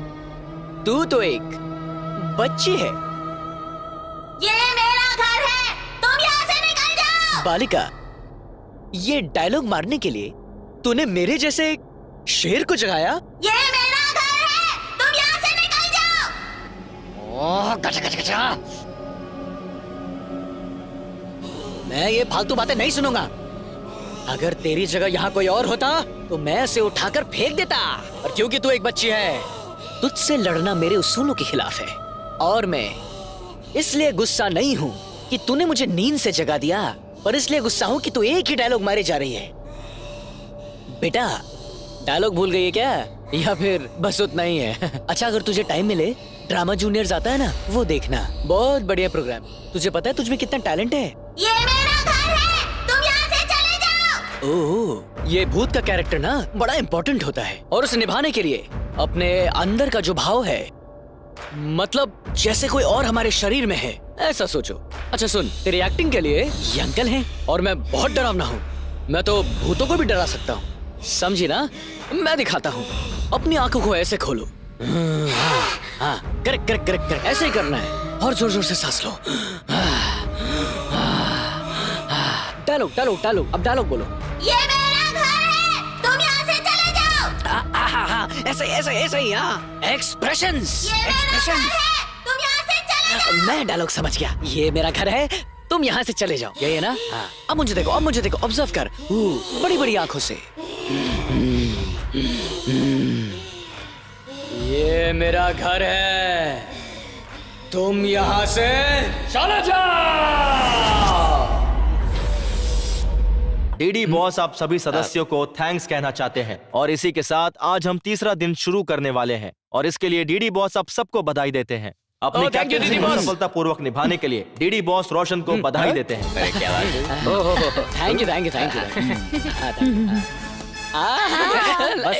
[SPEAKER 12] तू तो एक बच्ची है। बालिका, ये डायलॉग मारने के लिए तूने मेरे जैसे एक शेर को जगाया?
[SPEAKER 3] ये मेरा घर है, तुम यहाँ से निकल जाओ।
[SPEAKER 12] ओह, गचा गचा गचा। मैं ये फालतू बातें नहीं सुनूंगा। अगर तेरी जगह यहाँ कोई और होता तो मैं उसे उठाकर फेंक देता। और क्योंकि तू एक बच्ची है, तुझसे लड़ना मेरे उसूलों के खिलाफ है। और मैं इसलिए गुस्सा नहीं हूँ कि तूने मुझे नींद से जगा दिया, पर इसलिए गुस्सा हूँ कि तू एक ही डायलॉग मारे जा रही है। बेटा, डायलॉग भूल गई है क्या, या फिर बस उतना ही है? अच्छा, अगर तुझे टाइम मिले, ड्रामा जूनियर्स आता है ना, वो देखना, बहुत बढ़िया प्रोग्राम। तुझे पता है तुझमें कितना टैलेंट है?
[SPEAKER 3] ये मेरा घर है, तुम यहाँ से चले जाओ।
[SPEAKER 12] ओह, ये भूत का कैरेक्टर ना बड़ा इम्पोर्टेंट होता है, और उसे निभाने के लिए अपने अंदर का जो भाव है, मतलब जैसे कोई और हमारे शरीर में है, ऐसा सोचो। अच्छा सुन, तेरी एक्टिंग के लिए ये अंकल हैं, और मैं बहुत डरावना हूँ। मैं तो भूतों को भी डरा सकता हूँ, समझी ना? मैं दिखाता हूँ। अपनी आंखों को ऐसे खोलो। हाँ, करेक्ट करेक्ट करेक्ट करेक्ट, ऐसे ही करना है। और जोर जोर से सांस लो। डायलॉग डायलॉग डायलॉग, अब डायलॉग बोलो।
[SPEAKER 3] ये मेरा घर है, तुम यहाँ से चले जाओ।
[SPEAKER 12] ऐसे ऐसे ऐसे ही, हाँ, एक्सप्रेशंस
[SPEAKER 3] ये मेरा घर
[SPEAKER 12] एक्सप्रेशंस।
[SPEAKER 3] है, तुम यहाँ से चले जाओ।
[SPEAKER 12] मैं डायलॉग समझ गया। ये मेरा घर है, तुम यहाँ से चले जाओ, यही है ना? हाँ। अब मुझे देखो, अब मुझे देखो, ऑब्जर्व कर, बड़ी बड़ी आंखों से। ये मेरा घर है, तुम यहाँ से चले जाओ।
[SPEAKER 1] डीडी बॉस आप सभी सदस्यों को थैंक्स कहना चाहते हैं, और इसी के साथ आज हम तीसरा दिन शुरू करने वाले हैं, और इसके लिए डीडी बॉस आप सबको बधाई देते हैं। अपनी कैप्टनसी को सफलतापूर्वक निभाने के लिए डीडी बॉस रोशन को बधाई देते हैं।
[SPEAKER 12] Thank you thank you thank you.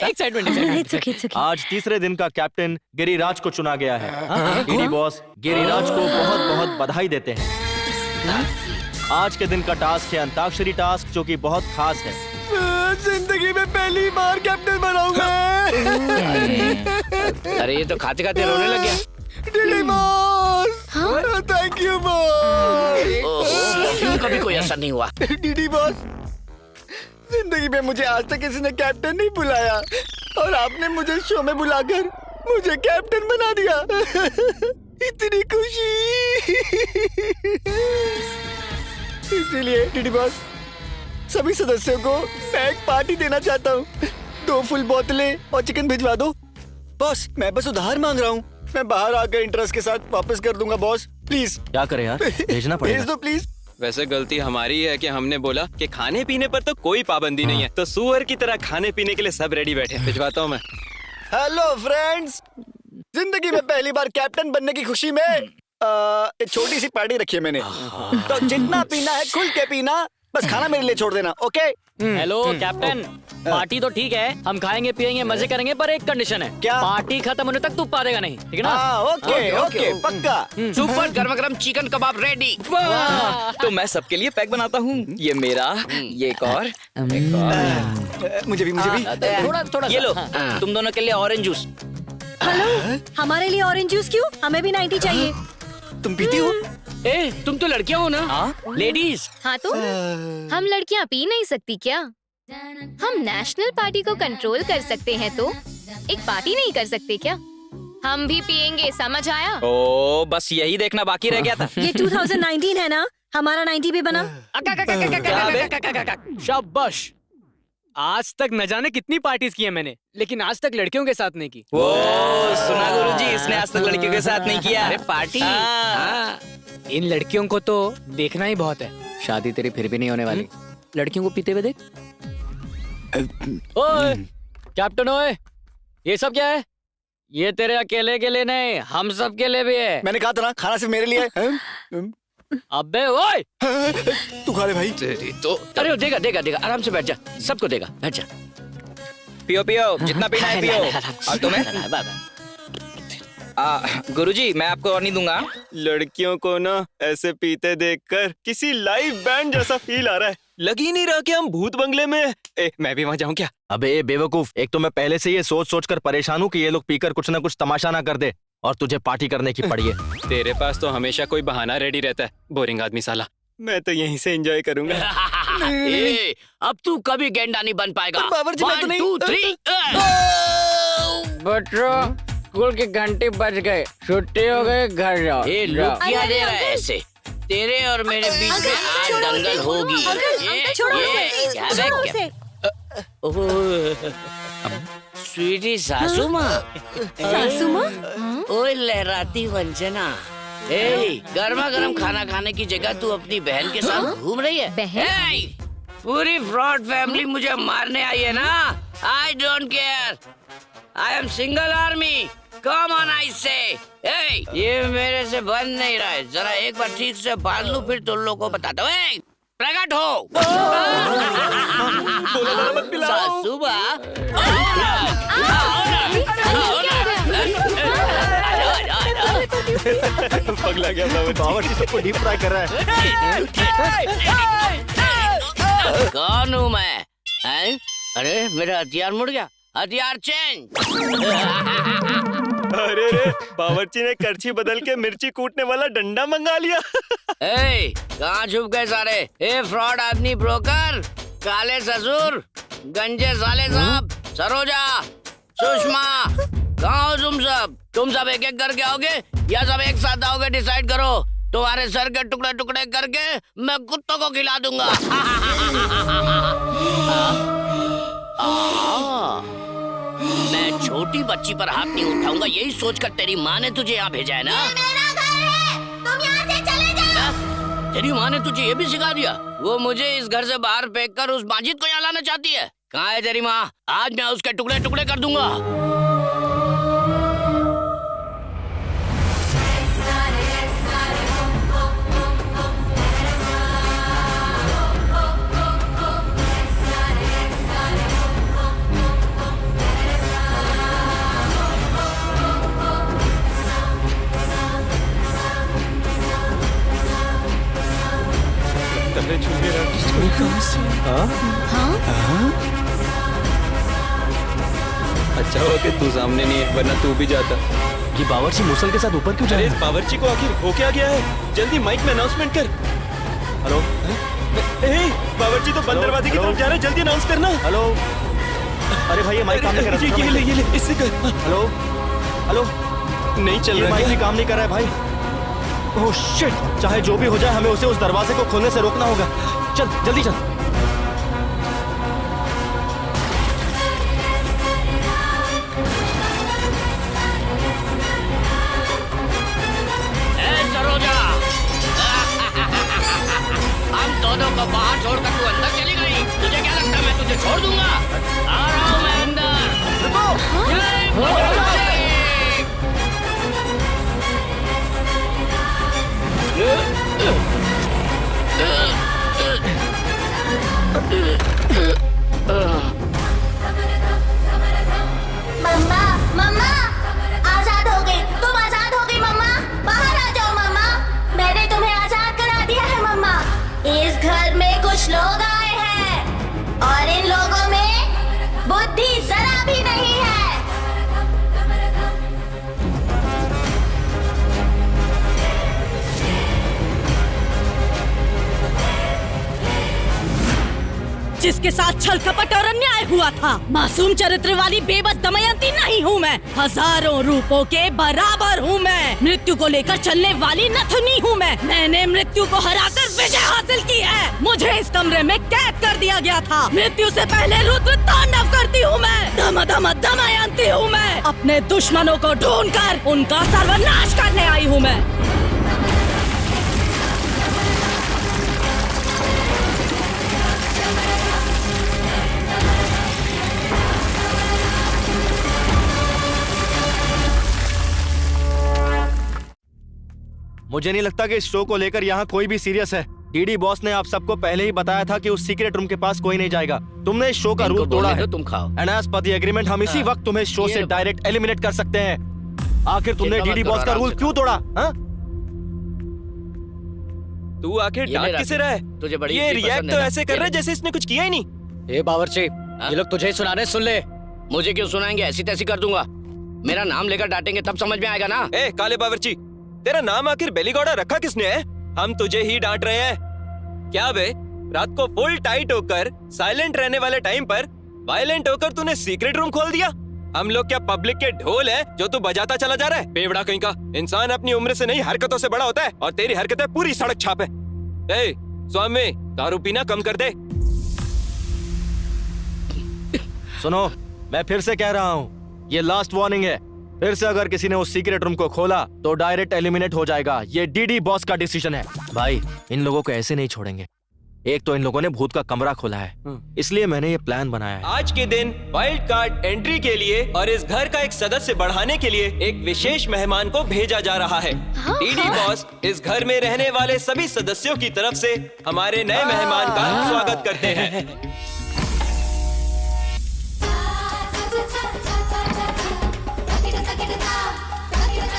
[SPEAKER 12] Excitement.
[SPEAKER 1] आज तीसरे दिन का कैप्टन गिरिराज को चुना गया है। डीडी बॉस गिरिराज को बहुत बहुत बधाई देते हैं। आज के दिन का टास्क है अंताक्षरी टास्क, जो कि बहुत खास है।
[SPEAKER 11] जिंदगी में पहली बार कैप्टन बनाऊंगा।
[SPEAKER 9] अरे ये तो खाते खाते रोने लग गया।
[SPEAKER 11] DD boss, thank you boss.
[SPEAKER 9] कभी कोई असर नहीं हुआ।
[SPEAKER 11] डीडी बॉस, जिंदगी में मुझे आज तक किसी ने कैप्टन नहीं बुलाया, और आपने मुझे शो में बुलाकर मुझे कैप्टन बना दिया। इतनी खुशी। इसीलिए डीडी बॉस, सभी सदस्यों को मैं एक पार्टी देना चाहता हूँ। 2 फुल बोतलें और चिकन भिजवा दो। बॉस, मैं बस उधार मांग रहा हूँ। मैं बाहर आकर इंटरेस्ट के साथ वापस कर दूंगा बॉस, प्लीज।
[SPEAKER 1] क्या करें यार, भेजना पड़ेगा।
[SPEAKER 11] भेज दो प्लीज।
[SPEAKER 7] वैसे गलती हमारी है कि हमने बोला कि खाने पीने पर तो कोई पाबंदी नहीं है, तो सुअर की तरह खाने पीने के लिए सब रेडी बैठे। भिजवाता हूँ मैं।
[SPEAKER 11] हेलो फ्रेंड्स, जिंदगी में पहली बार कैप्टन बनने की खुशी में एक छोटी सी पार्टी रखी है मैंने। तो जितना पीना है खुल के पीना, बस खाना मेरे लिए छोड़ देना, ओके?
[SPEAKER 12] हेलो कैप्टन, पार्टी तो ठीक है, हम खाएंगे पिएंगे मजे करेंगे, पर एक कंडीशन है।
[SPEAKER 11] क्या?
[SPEAKER 12] पार्टी खत्म होने तक तू पा देगा नहीं, ठीक है ना?
[SPEAKER 11] ओके ओके, पक्का।
[SPEAKER 9] सुपर गरम गरम चिकन कबाब रेडी।
[SPEAKER 4] तो मैं सबके लिए पैक बनाता हूँ। ये मेरा, ये एक और।
[SPEAKER 11] मुझे भी
[SPEAKER 12] थोड़ा थोड़ा
[SPEAKER 9] ये लो, तुम दोनों के लिए ऑरेंज जूस।
[SPEAKER 8] हेलो, हमारे लिए ऑरेंज जूस क्यों? हमें भी 90 चाहिए।
[SPEAKER 11] तुम पीती हो?
[SPEAKER 12] ए, तुम तो लड़कियां हो ना? लेडीज।
[SPEAKER 5] हाँ तो हम लड़कियाँ पी नहीं सकती क्या? हम नेशनल पार्टी को कंट्रोल कर सकते हैं, तो एक पार्टी नहीं कर सकते क्या? हम भी पियेंगे, समझ आया?
[SPEAKER 4] ओ, बस यही देखना बाकी रह गया था।
[SPEAKER 8] ये 2019 है ना, हमारा 90 भी बना।
[SPEAKER 10] शाबाश। आज तक न जाने कितनी पार्टीज की है मैंने, लेकिन आज तक लड़कियों के साथ नहीं की।
[SPEAKER 4] वो सुना गुरुजी, इसने आज तक लड़कियों के साथ नहीं किया।
[SPEAKER 9] अरे पार्टी।
[SPEAKER 10] इन लड़कियों को तो देखना ही बहुत है।
[SPEAKER 12] शादी तेरी फिर भी नहीं होने वाली। लड़कियों को पीते हुए देख। ओए कैप्टन, ओए ये सब क्या है? ये तेरे अकेले के लिए नहीं, हम सब के लिए भी है।
[SPEAKER 11] मैंने कहा था ना, खाना सिर्फ मेरे लिए है।
[SPEAKER 12] अबे ओए,
[SPEAKER 11] तू खा ले भाई।
[SPEAKER 9] तो
[SPEAKER 12] अरे देगा देगा देगा, आराम से बैठ जा, सबको देगा, बैठ जा।
[SPEAKER 4] पियो पियो, जितना पीना है पियो। और तुम्हें? गुरुजी, मैं आपको और नहीं दूंगा।
[SPEAKER 7] लड़कियों को ना ऐसे पीते देखकर किसी लाइव बैंड जैसा फील आ रहा है। लग ही नहीं रहा कि हम भूत बंगले में। मैं भी वहाँ जाऊँ क्या?
[SPEAKER 1] अबे बेवकूफ, एक तो मैं पहले से ये सोच सोच कर परेशान हूँ कि ये लोग पीकर कुछ ना कुछ तमाशा ना कर दे, और तुझे पार्टी करने की पड़ी है।
[SPEAKER 7] तेरे पास तो हमेशा कोई बहाना रेडी रहता है, बोरिंग आदमी साला। मैं तो यहीं से एंजॉय करूंगा।
[SPEAKER 9] ए, अब तू कभी गेंडा नहीं बन पाएगा।
[SPEAKER 11] पर बावर्ची, मैं तो
[SPEAKER 9] 1,
[SPEAKER 11] नहीं-
[SPEAKER 9] 2, 3
[SPEAKER 12] बच्चों स्कूल की घंटी बज गई, छुट्टी हो गई, घर जाओ।
[SPEAKER 9] ये लुक क्या दे रहा है ऐसे? तेरे और मेरे बीच में आज दंगल होगी। स्वीटी सासू माँ।
[SPEAKER 3] सासू माँ?
[SPEAKER 9] ओए लहराती वंजना, ए, गर्मा गर्म खाना खाने की जगह तू अपनी बहन के साथ घूम रही है?
[SPEAKER 5] बहन?
[SPEAKER 9] पूरी फ्रॉड फैमिली मुझे मारने आई है ना। I don't care, I am single army. Come on I से। ये मेरे से बन नहीं रहा है, जरा एक बार ठीक से बांध लूं, फिर तुम लोगों को बताता हूँ। प्रकट हो सासू माँ।
[SPEAKER 2] पगला गया
[SPEAKER 1] बावर्ची सबको डीप फ्राई कर रहा है।
[SPEAKER 9] कौन हूँ मैं? हैं? अरे मेरा हथियार मुड़ गया, हथियार चेंज।
[SPEAKER 2] अरे रे, बावर्ची ने करछी बदल के मिर्ची कूटने वाला डंडा मंगा लिया।
[SPEAKER 9] कहाँ छुप गए सारे? ए फ्रॉड आदमी, ब्रोकर, काले ससुर, गंजे साले साहब, सरोजा, सुषमा, कहाँ हो तुम सब? तुम सब एक एक करके आओगे या सब एक साथ आओगे? डिसाइड करो। तुम्हारे सर के टुकड़े टुकड़े करके मैं कुत्तों को खिला दूंगा। मैं छोटी बच्ची पर हाथ नहीं उठाऊंगा, यही सोचकर तेरी माँ ने तुझे यहाँ भेजा है ना?
[SPEAKER 3] मेरा घर है, तुम यहाँ से चले जाओ।
[SPEAKER 9] तेरी माँ ने तुझे ये भी सिखा दिया? वो मुझे इस घर से बाहर फेंककर उस माजिद को यहाँ लाना चाहती है। कहाँ है तेरी माँ? आज मैं उसके टुकड़े टुकड़े कर दूंगा।
[SPEAKER 7] अच्छा हुआ कि तू सामने नहीं है, वरना तू भी जाता।
[SPEAKER 1] ये बावर्ची मूसल के साथ ऊपर क्यों जा
[SPEAKER 7] अरे
[SPEAKER 1] रहा
[SPEAKER 7] इस बावर्ची को आखिर हो क्या गया है? जल्दी माइक में अनाउंसमेंट कर।
[SPEAKER 1] हेलो
[SPEAKER 2] ए, बावर्ची तो बंद दरवाजे की तरफ जा रहे हैं, जल्दी अनाउंस करना।
[SPEAKER 1] हेलो। अरे भाई ये माइक काम नहीं कर रहा।
[SPEAKER 7] ये ले, इससे कर।
[SPEAKER 1] हेलो हेलो,
[SPEAKER 7] नहीं चल
[SPEAKER 1] ये
[SPEAKER 7] रहा
[SPEAKER 1] माइक
[SPEAKER 7] है।
[SPEAKER 1] भी काम नहीं कर रहा है भाई। ओह शिट, चाहे जो भी हो जाए हमें उसे उस दरवाजे को खोलने से रोकना होगा। चल जल्दी चल।
[SPEAKER 9] सरोजा, हम दोनों को बाहर छोड़कर तू अंदर चली गई। तुझे क्या लगता है मैं तुझे छोड़ दूंगा? आ रहा हूँ मैं अंदर। जय बावर्ची।
[SPEAKER 3] मम्मा मम्मा, आजाद हो गई, तुम आजाद हो गई मम्मा। बाहर आ जाओ मम्मा, मैंने तुम्हें आजाद करा दिया है मम्मा। इस घर में कुछ लोग आए हैं और इन लोगों में बुद्धि जरा भी नहीं है।
[SPEAKER 8] जिसके साथ छल कपट और अन्याय हुआ था, मासूम चरित्र वाली बेबस दमयंती नहीं हूँ मैं। हजारों रूपों के बराबर हूँ मैं। मृत्यु को लेकर चलने वाली नथुनी हूँ मैं। मैंने मृत्यु को हराकर विजय हासिल की है। मुझे इस कमरे में कैद कर दिया गया था। मृत्यु से पहले रुद्र तांडव करती हूँ मैं। दम दम दमयंती हूँ मैं। अपने दुश्मनों को ढूंढकर उनका सर्वनाश करने आई हूँ मैं।
[SPEAKER 1] मुझे नहीं लगता कि इस शो को लेकर यहाँ कोई भी सीरियस है। डीडी बॉस ने आप सबको पहले ही बताया था कि उस सीक्रेट रूम के पास कोई नहीं जाएगा। तुमने इस शो का रूल तोड़ा है।
[SPEAKER 9] तुम खाओ।
[SPEAKER 1] And as per the agreement हम इसी वक्त तुम्हें शो से डायरेक्ट एलिमिनेट कर सकते हैं। आखिर तुमने डीडी बॉस का रूल क्यों तोड़ा?
[SPEAKER 7] तू आखिर डांट किसे रहा है?
[SPEAKER 9] तुझे बड़ी
[SPEAKER 7] ये रिएक्ट तो ऐसे कर रहा है जैसे इसने कुछ किया ही नहीं।
[SPEAKER 12] ए बावर्ची, ये लोग तुझे ही सुना रहे, सुन ले।
[SPEAKER 9] मुझे क्यों सुनाएंगे? ऐसी तैसी कर दूंगा। मेरा नाम लेकर डांटेंगे तब समझ में आएगा ना।
[SPEAKER 7] ए काले बावर्ची, तेरा नाम आखिर बेलीगौड़ा रखा किसने है? हम तुझे ही डांट रहे हैं। क्या बे, रात को फुल टाइट होकर साइलेंट रहने वाले टाइम पर वायलेंट होकर तूने सीक्रेट रूम खोल दिया? हम लोग क्या पब्लिक के ढोल है जो तू बजाता चला जा रहा है? बेवड़ा कहीं का। इंसान अपनी उम्र से नहीं हरकतों से बड़ा होता है, और तेरी हरकतें पूरी सड़क छाप है। ए, स्वामी, दारू पीना कम कर दे।
[SPEAKER 1] सुनो, मैं फिर से कह रहा हूँ, ये लास्ट वार्निंग है। फिर से अगर किसी ने उस सीक्रेट रूम को खोला तो डायरेक्ट एलिमिनेट हो जाएगा। ये डीडी बॉस का डिसीजन है। भाई, इन लोगों को ऐसे नहीं छोड़ेंगे। एक तो इन लोगों ने भूत का कमरा खोला है, इसलिए मैंने ये प्लान बनाया है।
[SPEAKER 7] आज के दिन वाइल्ड कार्ड एंट्री के लिए और इस घर का एक सदस्य बढ़ाने के लिए एक विशेष मेहमान को भेजा जा रहा है। डीडी बॉस इस घर में रहने वाले सभी सदस्यों की तरफ से हमारे नए मेहमान का स्वागत करते हैं।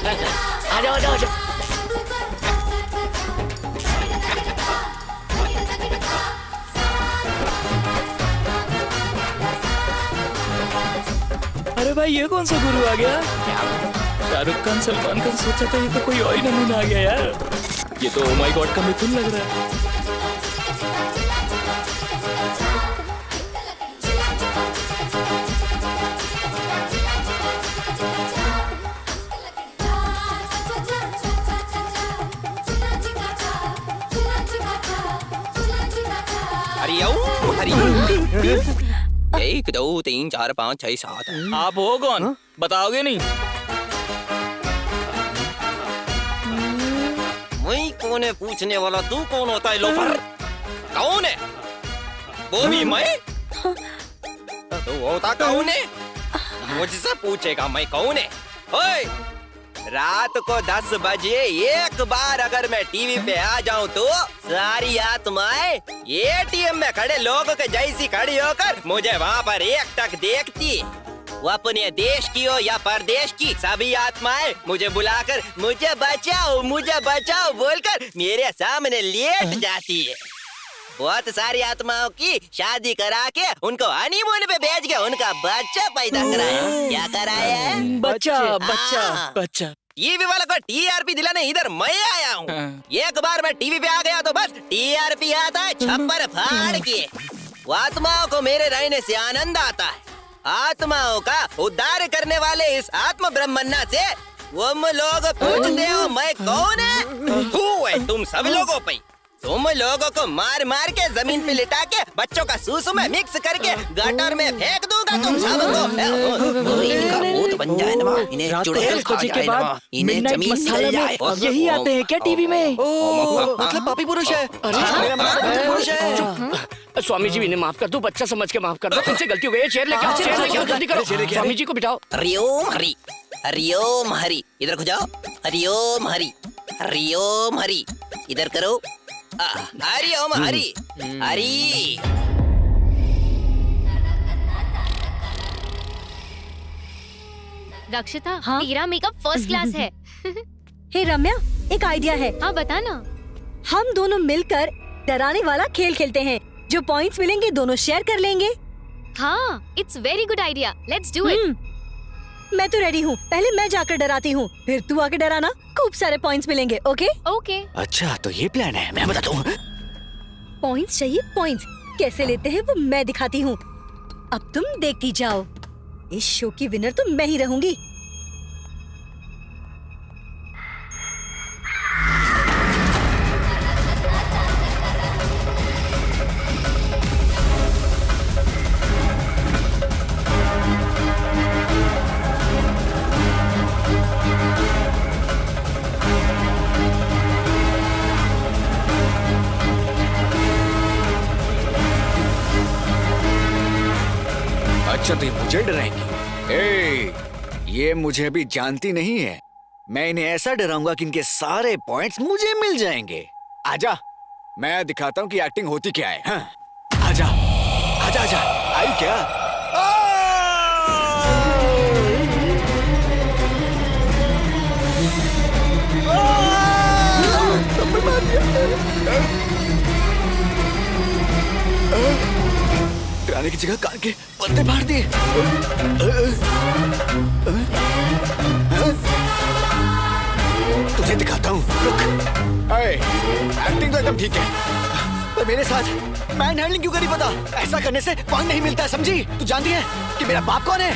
[SPEAKER 12] आ जाओ, आ जाओ, आ जाओ।
[SPEAKER 4] अरे भाई, ये कौन सा गुरु आ गया? शाहरुख खान, सलमान खान, सोचा था ये तो कोई और ही नमूना आ गया यार। ये तो ओ माय गॉड का मिथुन लग रहा है।
[SPEAKER 7] हरिओम। 1 2 3 4 5 6 7।
[SPEAKER 4] आप हो कौन? बताओगे नहीं?
[SPEAKER 7] मैं कौन है पूछने वाला? तू कौन होता है लोफर? कौन है? वो भी मैं? तू होता कौन है? मुझसे पूछेगा मैं कौन है? ओए, रात को 10 बजे एक बार अगर मैं टीवी पे आ जाऊं तो सारी आत्माएं एटीएम में खड़े लोगों के जैसी खड़ी होकर मुझे वहाँ पर एकटक देखती। वो अपने देश की हो या परदेश की, सभी आत्माएं मुझे बुलाकर मुझे बचाओ बोलकर मेरे सामने लेट जाती है। बहुत सारी आत्माओं की शादी करा के उनको हनीमून पे भेज के उनका बच्चा पैदा कराया। क्या कराया है?
[SPEAKER 4] बच्चा।
[SPEAKER 7] टीवी वाला को टीआरपी दिलाने इधर मैं आया हूँ। एक बार मैं टीवी पे आ गया तो बस टीआरपी आता है छप्पर फाड़ के। आत्माओं को मेरे रहने से आनंद आता है। आत्माओं का उद्धार करने वाले इस आत्म ब्रह्मन्ना से तुम लोग पूछते हो मैं कौन है? तू है तुम सब लोगों पे। तुम लोगों को मार मार के जमीन पे लिटा के बच्चों का सूसू में मिक्स करके गटर में फेंक दूंगा तुम सबको। इनका भूत बन जाए ना, इन्हें चुड़ैल खा जाए ना, इन्हें जमीन मिल जाए।
[SPEAKER 12] यही आते हैं क्या टीवी में?
[SPEAKER 11] मतलब पापी पुरुष है। पुरुष है।
[SPEAKER 12] स्वामी जी, इन्हें माफ कर दो, बच्चा समझ के माफ कर दो। इनसे गलती हो गई है। चेयर लेके आओ, चेयर लेके आओ, जल्दी करो। स्वामी जी को बिठाओ।
[SPEAKER 7] हरिओम हरि, हरिओम हरि, इधर को जाओ। हरिओम हरि, हरिओम हरि, इधर करो। हरि ओम हरि हरि।
[SPEAKER 5] रक्षिता, तेरा मेकअप फर्स्ट क्लास है।
[SPEAKER 8] हे रम्या, एक आइडिया है।
[SPEAKER 5] हाँ बता ना।
[SPEAKER 8] हम दोनों मिलकर डराने वाला खेल खेलते हैं। जो पॉइंट्स मिलेंगे दोनों शेयर कर लेंगे।
[SPEAKER 5] हाँ, it's very good idea. Let's do it.
[SPEAKER 8] मैं तो रेडी हूँ। पहले मैं जाकर डराती हूँ, फिर तू आके डराना। खूब सारे पॉइंट्स मिलेंगे। Okay
[SPEAKER 5] okay.
[SPEAKER 12] अच्छा, तो ये प्लान है। मैं बताता हूँ।
[SPEAKER 8] पॉइंट्स चाहिए? पॉइंट्स कैसे लेते हैं वो मैं दिखाती हूँ। अब तुम देखती जाओ। इस शो की विनर तो मैं ही रहूंगी।
[SPEAKER 11] अच्छा, तो ये मुझे डराएंगी? ये मुझे अभी जानती नहीं है। मैं इन्हें ऐसा डराऊंगा कि इनके सारे पॉइंट्स मुझे मिल जाएंगे। आजा, मैं दिखाता हूँ कि एक्टिंग होती क्या है। हाँ? आजा, आजा, आजा। आई क्या? डराने की जगह कान के पत्ते फाड़ दिए। तुझे दिखाता हूँ, रुक। एक्टिंग तो एकदम ठीक है। पर मेरे साथ मैन हैंडलिंग क्यों करी पता? ऐसा करने से पॉइंट नहीं मिलता, समझी? तू जानती है कि मेरा बाप कौन है?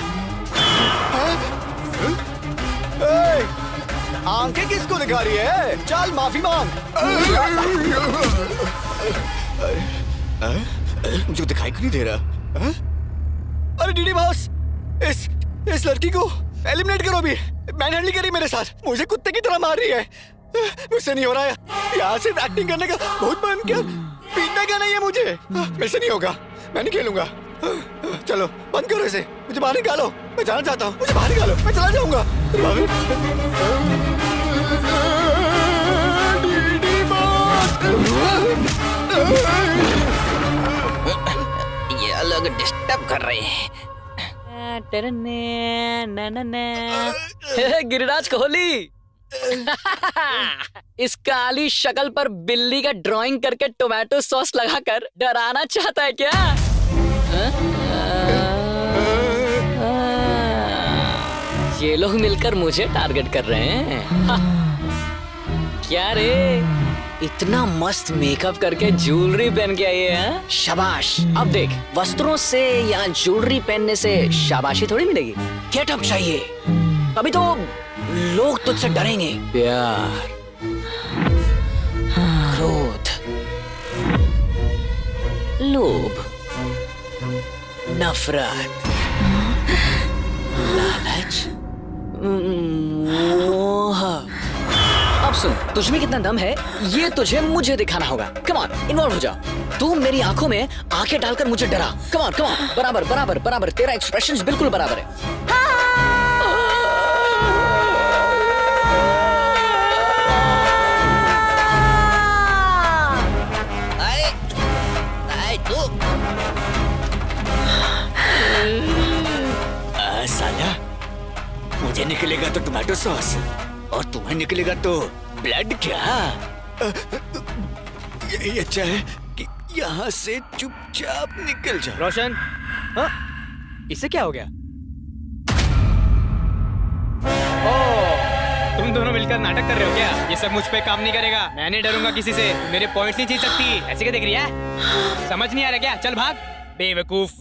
[SPEAKER 11] आंखें किसको दिखा रही है? चल माफी मांग। मुझे दिखाई क्यों नहीं दे रहा? अरे डीडी बॉस, इस लड़की को एलिमिनेट करो अभी। मैन हैंडलिंग करी मेरे साथ, मुझे कुत्ते की तरह मार रही है। मुझसे नहीं हो रहा है यहाँ से एक्टिंग करने का। बहुत मन क्या पीटने का नहीं है मुझे। मेरे से नहीं होगा, मैं नहीं खेलूंगा। चलो बंद करो इसे, मुझे बाहर निकालो। मैं जाना चाहता हूँ, मुझे बाहर निकालो, मैं चला जाऊंगा।
[SPEAKER 12] ये लोग डिस्टर्ब कर रहे हैं। गिरिराज कोहली इस काली शक्ल पर बिल्ली का ड्राइंग करके टोमेटो सॉस लगाकर डराना चाहता है क्या? ये लोग मिलकर मुझे टारगेट कर रहे हैं। क्या रे, इतना मस्त मेकअप करके ज्वेलरी पहन के आई है? शाबाश। अब देख, वस्त्रों से या ज्वेलरी पहनने से शाबाशी थोड़ी मिलेगी, गेटअप चाहिए, तभी तो लोग तुझसे डरेंगे। प्यार, क्रोध, लोभ, नफरत, लालच, मोह। अब सुन, तुझ में कितना दम है ये तुझे मुझे दिखाना होगा। कम ऑन, इन्वॉल्व हो जा। तू मेरी आंखों में आंखें डालकर मुझे डरा। कम ऑन, बराबर बराबर बराबर, तेरा एक्सप्रेशंस बिल्कुल बराबर है। साला, मुझे निकलेगा तो टोमेटो सॉस और तुम्हें निकलेगा तो ब्लड। क्या यही अच्छा है कि यहाँ से चुपचाप निकल जा।
[SPEAKER 4] रोशन, हाँ? इससे क्या हो गया? ओह, तुम दोनों मिलकर नाटक कर रहे हो क्या? ये सब मुझ पे काम नहीं करेगा। मैं नहीं डरूंगा किसी से। मेरे पॉइंट नहीं जीत सकती। ऐसे क्या देख रही है? समझ नहीं आ रहा क्या? चल भाग बेवकूफ।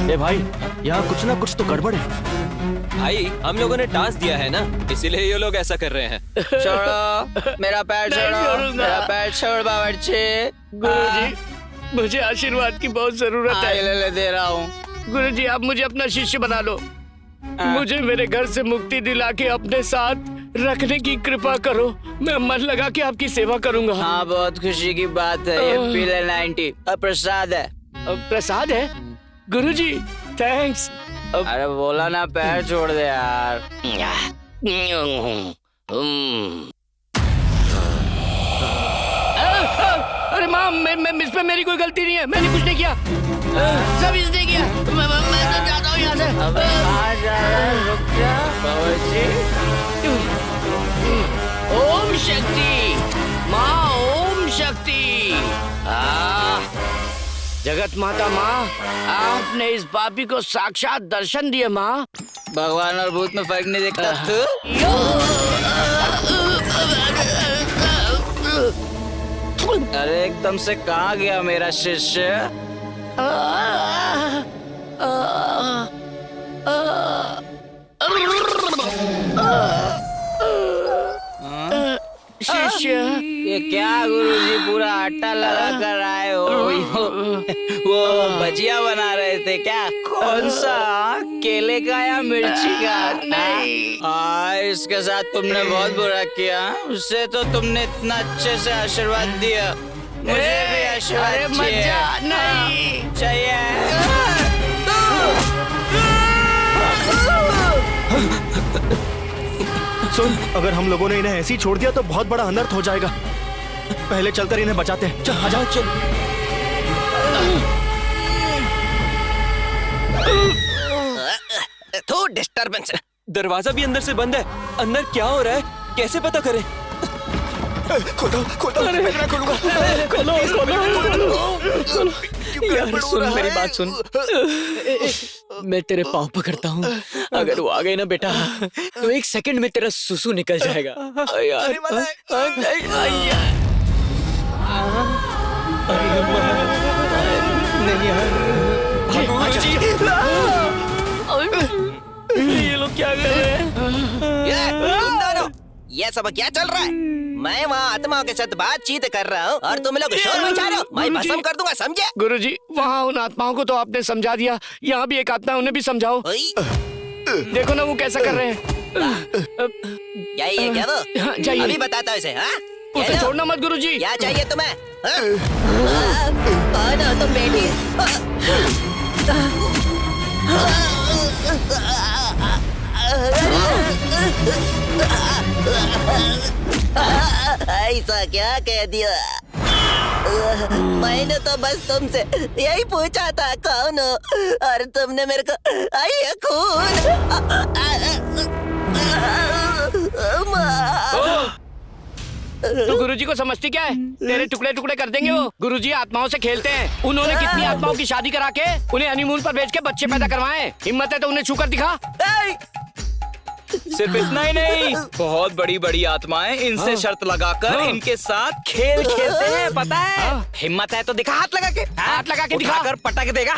[SPEAKER 1] ए भाई, यहाँ कुछ ना कुछ तो गड़बड़ है।
[SPEAKER 7] भाई, हम लोगों ने टास्क दिया है ना, इसीलिए ये लोग ऐसा कर रहे हैं।
[SPEAKER 4] छोड़ो मेरा पैर, छोड़ो मेरा पैर, छोड़ बावर्ची।
[SPEAKER 12] गुरुजी, मुझे आशीर्वाद की बहुत जरूरत है।
[SPEAKER 4] ले दे रहा हूँ।
[SPEAKER 12] गुरुजी, आप मुझे अपना शिष्य बना लो। मुझे मेरे घर से मुक्ति दिला के अपने साथ रखने की कृपा करो। मैं मन लगा के आपकी सेवा करूंगा।
[SPEAKER 4] हाँ, बहुत खुशी की बात है। ये पीले 90 प्रसाद है।
[SPEAKER 12] प्रसाद है? गुरुजी, थैंक्स।
[SPEAKER 4] अरे बोला ना, पैर छोड़ दे यार।
[SPEAKER 12] अरे माँ, इस पे मेरी कोई गलती नहीं है। मैंने कुछ नहीं किया, सब इसने किया। मैं तो जाता हूँ यहाँ से।
[SPEAKER 4] रुक जा बावर्ची।
[SPEAKER 12] ओम शक्ति माँ, ओम शक्ति। जगत माता माँ, आपने इस पापी को साक्षात दर्शन दिए माँ।
[SPEAKER 4] भगवान और भूत में फर्क नहीं देखता तू? अरे एकदम से कहाँ गया मेरा शिष्य?
[SPEAKER 12] शिष्य,
[SPEAKER 4] ये क्या गुरुजी पूरा आटा लगा कर आए हो? वो भजिया बना रहे थे क्या? कौन सा, केले का या मिर्ची का? नहीं। इसके साथ तुमने बहुत बुरा किया। उससे तो तुमने इतना अच्छे से आशीर्वाद दिया, मुझे भी आशीर्वाद चाहिए।
[SPEAKER 1] सुन, अगर हम लोगों ने इन्हें ऐसे ही छोड़ दिया तो बहुत बड़ा अनर्थ हो जाएगा। पहले चलकर इन्हें बचाते हैं। चल, आ जाओ, चल।
[SPEAKER 7] तो डिस्टर्बेंस। दरवाजा भी अंदर से बंद है। अंदर क्या हो रहा है, कैसे पता करें?
[SPEAKER 11] खोल दो, मैं ना खोलूंगा।
[SPEAKER 12] यार सुन मेरी बात सुन। मैं तेरे पाँव पकड़ता हूँ, अगर वो आ गए ना बेटा तो 1 सेकंड में तेरा सुसु निकल जाएगा। यार नहीं ये लोग क्या कर रहे हैं?
[SPEAKER 9] तुम दोनों ये सब क्या चल रहा है? मैं वहाँ आत्माओं के साथ बातचीत कर रहा हूँ और तुम लोग शोर मचा रहे हो। मैं भस्म कर दूंगा, समझे?
[SPEAKER 12] गुरुजी, वहाँ उन आत्माओं को तो आपने समझा दिया, यहाँ भी एक आत्मा है, उन्हें भी समझाओ। देखो ना वो कैसा कर रहे हैं।
[SPEAKER 9] क्या ये क्या वो?
[SPEAKER 12] जाइए।
[SPEAKER 9] अभी बताता हूँ इसे। हाँ?
[SPEAKER 12] उसे छोड़ना मत गुरुजी।
[SPEAKER 9] क्या चाहिए तुम्हें? कौन हो तुम बेटी? ऐसा क्या कह दिया? मैंने तो बस तुमसे यही पूछा था कौन हो, और तुमने मेरे को ये खून।
[SPEAKER 12] तो गुरुजी को समझती क्या है? तेरे टुकड़े टुकड़े कर देंगे वो। गुरुजी आत्माओं से खेलते हैं। उन्होंने कितनी आत्माओं की शादी करा के उन्हें हनीमून पर भेज के बच्चे पैदा करवाए। हिम्मत है तो उन्हें छूकर दिखा।
[SPEAKER 4] सिर्फ इतना ही नहीं, बहुत बड़ी बड़ी आत्माएं इनसे शर्त लगाकर इनके साथ खेल खेलते हैं, पता है? हिम्मत है तो दिखा, हाथ लगा के दिखा कर पटक देगा।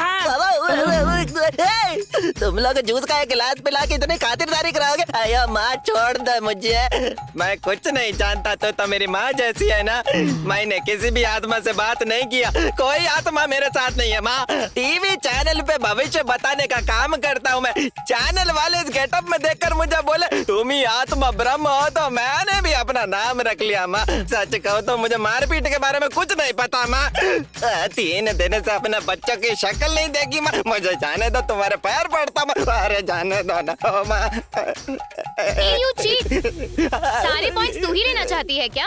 [SPEAKER 9] तुम लोग जूस का एक गिलास पिला के इतनी खातिरदारी कराओगे? अयो माँ छोड़ दे मुझे, मैं कुछ नहीं जानता। तो मेरी माँ जैसी है ना। मैंने किसी भी आत्मा से बात नहीं किया, कोई आत्मा मेरे साथ नहीं है माँ। टीवी चैनल पे भविष्य बताने का काम करता हूँ मैं। चैनल वाले इस गेटअप में देखकर मुझे बोले तुम ही आत्मा ब्रह्म हो, तो मैंने भी अपना नाम रख लिया माँ। सच कहो तो मुझे मारपीट के बारे में कुछ नहीं पता माँ। 3 दिन से अपने बच्चों की शक्ल नहीं देखी माँ। मुझे जाने दो, तुम्हारे पैर पड़ता माँ। अरे जाने दो ना माँ।
[SPEAKER 5] You cheat! सारे पॉइंट्स तू ही लेना चाहती है क्या?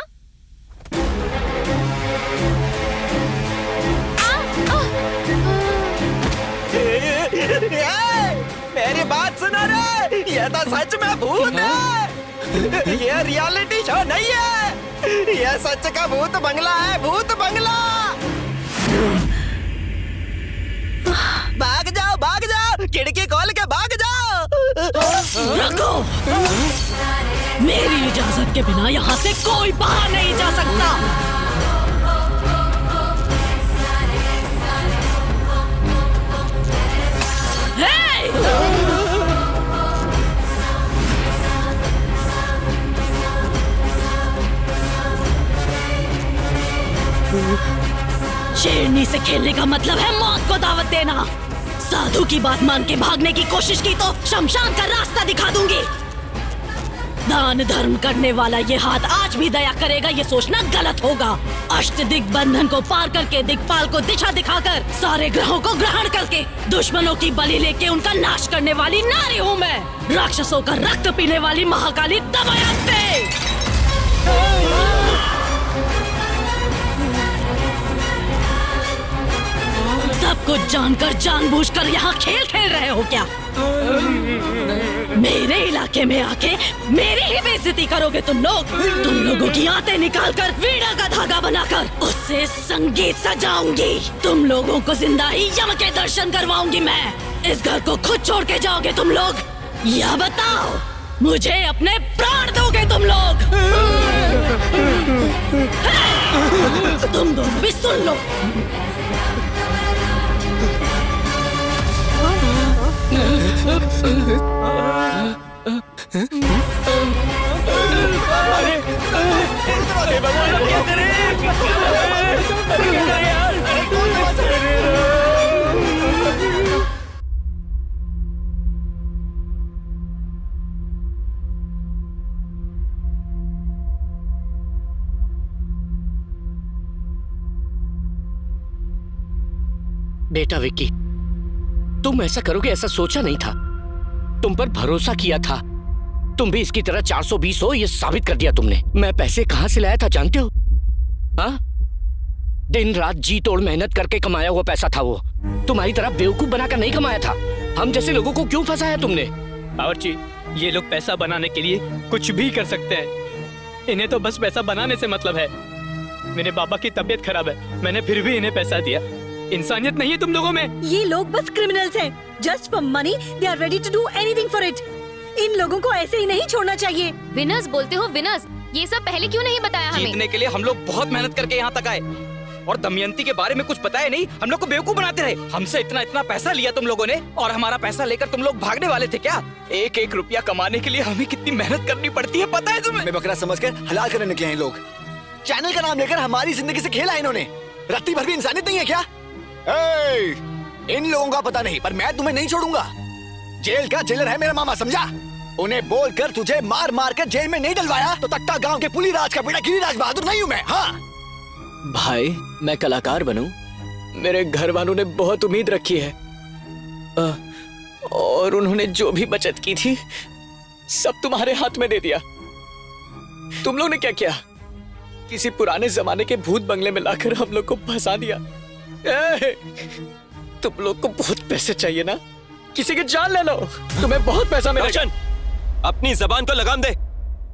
[SPEAKER 9] मेरी बात सुनो रे, ये तो सच में भूत है। ये रियलिटी शो नहीं है, ये सच का भूत बंगला है, भूत बंगला। भाग जाओ, खिड़की खोल के भाग जाओ।
[SPEAKER 8] रुको! मेरी इजाजत के बिना यहाँ से कोई बाहर नहीं जा सकता। शेरनी से खेलने का मतलब है मौत को दावत देना। साधु की बात मान के भागने की कोशिश की तो शमशान का रास्ता दिखा दूंगी। दान धर्म करने वाला ये हाथ आज भी दया करेगा, ये सोचना गलत होगा। अष्ट दिग्बंधन को पार करके दिक्पाल को दिशा दिखाकर सारे ग्रहों को ग्रहण करके दुश्मनों की बलि लेके उनका नाश करने वाली नारी हूँ मैं। राक्षसों का रक्त पीने वाली महाकाली दमयंती। सब कुछ जानकर जानबूझकर यहाँ खेल खेल रहे हो क्या? मेरे इलाके में आके मेरी ही बेइज्जती करोगे तुम लोग। तुम लोगों की आंतें निकालकर वीणा का धागा बनाकर उससे संगीत सजाऊंगी। तुम लोगों को जिंदा ही यम के दर्शन करवाऊंगी मैं। इस घर को खुद छोड़ के जाओगे तुम लोग या बताओ मुझे अपने प्राण दोगे तुम लोग? तुम दोनों भी सुन लो।
[SPEAKER 12] बेटा विक्की, तुम ऐसा करोगे ऐसा सोचा नहीं था। तुम पर भरोसा किया था। तुम भी इसकी तरह 420 हो ये साबित कर दिया तुमने। मैं पैसे कहां से लाया था जानते हो? हाँ, दिन रात जी तोड़ मेहनत करके कमाया हुआ पैसा था वो। तुम्हारी तरह बेवकूफ बनाकर नहीं कमाया था। हम जैसे लोगों को क्यों फंसाया तुमने?
[SPEAKER 7] बावर्ची, ये लोग पैसा बनाने के लिए कुछ भी कर सकते हैं।
[SPEAKER 10] इन्हें तो बस पैसा बनाने से मतलब है। मेरे पापा की तबीयत खराब है, मैंने फिर भी इन्हें पैसा दिया। इंसानियत नहीं है तुम लोगों में।
[SPEAKER 8] ये लोग बस क्रिमिनल्स हैं। Just for money they are ready to do anything for it. इन लोगों को ऐसे ही नहीं छोड़ना चाहिए।
[SPEAKER 5] विनर्स बोलते हो विनर्स, ये सब पहले क्यों नहीं बताया हमें?
[SPEAKER 4] जीतने के लिए हम लोग बहुत मेहनत करके यहाँ तक आए और दमयंती के बारे में कुछ बताया नहीं। हम लोग को बेवकूफ बनाते रहे। हमसे इतना इतना पैसा लिया तुम लोगों ने और हमारा पैसा लेकर तुम लोग भागने वाले थे क्या? एक एक रुपया कमाने के लिए हमें कितनी मेहनत करनी पड़ती है पता है तुम्हें?
[SPEAKER 11] मैं बकरा समझकर हलाल करने निकले हैं लोग। चैनल का नाम लेकर हमारी जिंदगी से खेला इन्होंने। रत्ती भर भी इंसानियत नहीं है क्या? इन लोगों का पता नहीं पर मैं तुम्हें नहीं छोड़ूंगा। जेल का जेलर है मेरा मामा, समझा? उन्हें बोलकर तुझे मार मार कर जेल में नहीं डलवाया तो तख्ता गांव के पुली राज का बेटा गिरिराज बहादुर नहीं हूँ मैं। हाँ
[SPEAKER 12] भाई, मैं कलाकार बनूं, मेरे घर वालों ने बहुत उम्मीद रखी है और उन्होंने जो भी बचत की थी सब तुम्हारे हाथ में दे दिया। तुम लोग ने क्या किया? किसी पुराने जमाने के भूत बंगले में लाकर हम लोग को फंसा दिया। तुम लोग को बहुत पैसे चाहिए ना? किसी की जान ले लो, तुम्हें बहुत पैसा मिलेगा।
[SPEAKER 7] अपनी जबान को लगाम दे।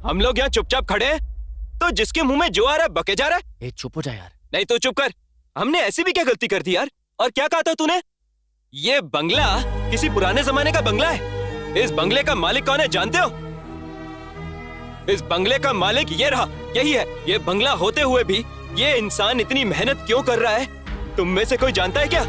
[SPEAKER 7] हम लोग यहाँ चुपचाप खड़े हैं तो जिसके मुंह में जो आ रहा है बके जा रहा है।
[SPEAKER 12] चुप हो जा यार।
[SPEAKER 7] नहीं तो चुप कर। हमने ऐसी भी क्या गलती कर दी यार? और क्या कहा था तूने? ये बंगला किसी पुराने जमाने का बंगला है। इस बंगले का मालिक कौन है जानते हो? इस बंगले का मालिक ये रहा, यही है। ये बंगला होते हुए भी ये इंसान इतनी मेहनत क्यों कर रहा है? तुम में से कोई जानता है क्या?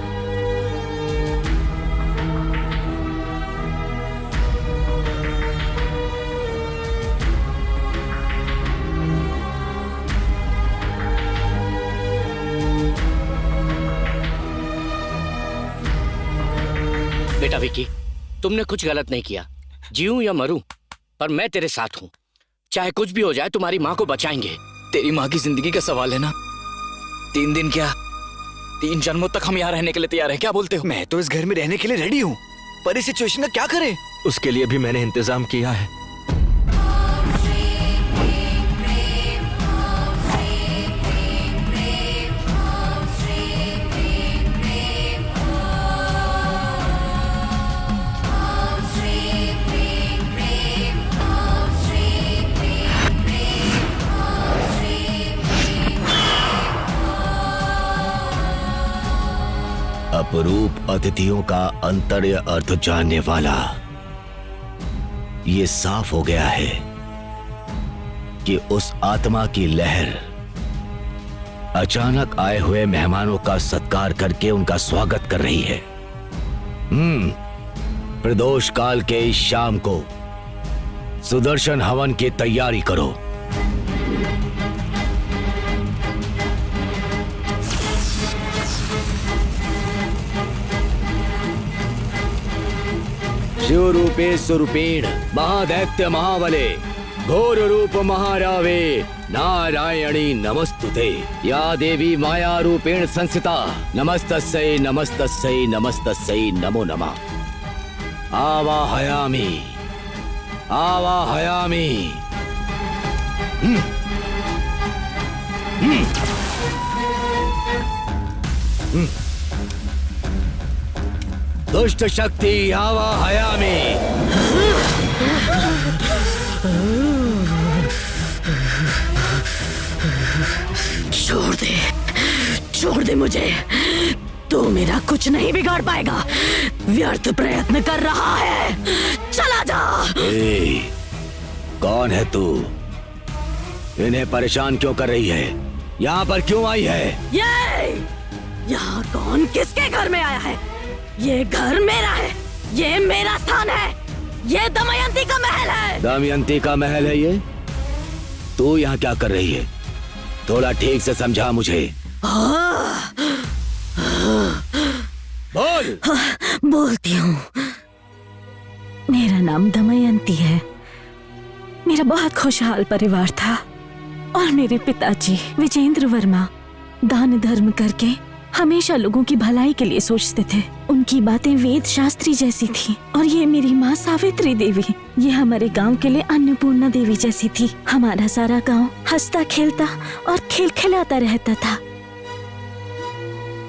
[SPEAKER 12] बेटा विकी, तुमने कुछ गलत नहीं किया। जीऊं या मरूं, पर मैं तेरे साथ हूँ। चाहे कुछ भी हो जाए, तुम्हारी माँ को बचाएंगे।
[SPEAKER 4] तेरी माँ की जिंदगी का सवाल है ना। 3 दिन क्या 3 जन्मों तक हम यहाँ रहने के लिए तैयार हैं। क्या बोलते हो?
[SPEAKER 11] मैं तो इस घर में रहने के लिए रेडी हूँ, पर इस सिचुएशन का क्या करें?
[SPEAKER 1] उसके लिए भी मैंने इंतजाम किया है।
[SPEAKER 13] अपरूप अतिथियों का अंतर्य अर्थ जानने वाला ये साफ हो गया है कि उस आत्मा की लहर अचानक आए हुए मेहमानों का सत्कार करके उनका स्वागत कर रही है। प्रदोष काल के इस शाम को सुदर्शन हवन की तैयारी करो। शिव रूपे स्वरूपेण महादैत्य महाबले घोर रूप महारावे नारायणी नमस्तुते। या देवी माया रूपेण संस्थिता नमस्तस्यै नमस्तस्यै नमस्तस्यै नमो नमः। आवाहयामि आवाहयामि। दुष्ट शक्ति आवाहयामि।
[SPEAKER 8] छोड़ दे मुझे। तू मेरा कुछ नहीं बिगाड़ पाएगा। व्यर्थ प्रयत्न कर रहा है, चला जा।
[SPEAKER 13] कौन है तू? इन्हें परेशान क्यों कर रही है? यहाँ पर क्यों आई है?
[SPEAKER 8] यहाँ कौन किसके घर में आया है? ये घर मेरा है, ये मेरा स्थान है, ये दमयंती का महल है।
[SPEAKER 13] दमयंती का महल है ये? तू यहाँ क्या कर रही है? थोड़ा ठीक से समझा मुझे। बोल।
[SPEAKER 8] बोलती हूँ। मेरा नाम दमयंती है। मेरा बहुत खुशहाल परिवार था और मेरे पिताजी विजेंद्र वर्मा दान धर्म करके हमेशा लोगों की भलाई के लिए सोचते थे। उनकी बातें वेद शास्त्री जैसी थी। और ये मेरी माँ सावित्री देवी, ये हमारे गांव के लिए अन्नपूर्णा देवी जैसी थी। हमारा सारा गांव हंसता खेलता और खिलखिलाता रहता था।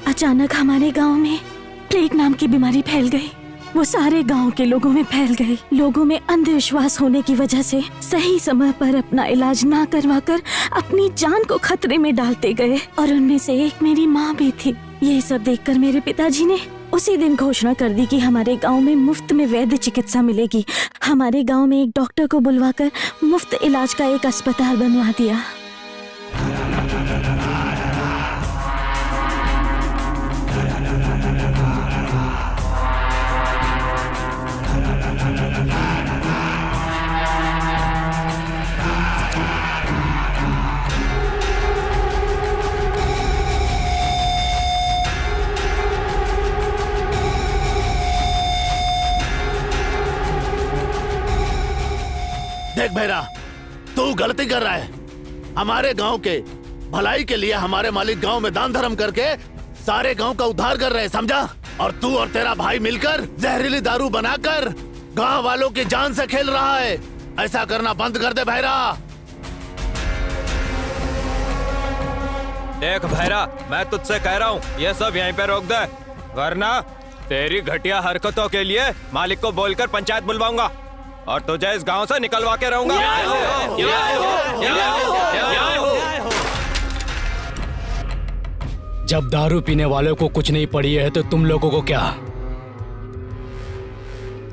[SPEAKER 8] अचानक हमारे गांव में प्लेग नाम की बीमारी फैल गई। वो सारे गांव के लोगों में फैल गए। लोगों में अंधविश्वास होने की वजह से सही समय पर अपना इलाज ना करवाकर अपनी जान को खतरे में डालते गए, और उनमें से एक मेरी माँ भी थी। ये सब देखकर मेरे पिताजी ने उसी दिन घोषणा कर दी कि हमारे गांव में मुफ्त में वैद्य चिकित्सा मिलेगी। हमारे गांव में एक डॉक्टर को बुलवाकर मुफ्त इलाज का एक अस्पताल बनवा दिया।
[SPEAKER 6] देख भैरा, तू गलती कर रहा है। हमारे गांव के भलाई के लिए हमारे मालिक गांव में दान धर्म करके सारे गांव का उद्धार कर रहे हैं, समझा? और तू और तेरा भाई मिलकर जहरीली दारू बनाकर गांव वालों की जान से खेल रहा है। ऐसा करना बंद कर दे भैरा।
[SPEAKER 7] देख भैरा, मैं तुझसे कह रहा हूँ ये सब यहीं पे रोक दे, वरना तेरी घटिया हरकतों के लिए मालिक को बोलकर पंचायत बुलवाऊंगा और तुझे इस गांव से निकलवा के रहूंगा।
[SPEAKER 9] जब दारू पीने वालों को कुछ नहीं पड़ी है तो तुम लोगों को क्या?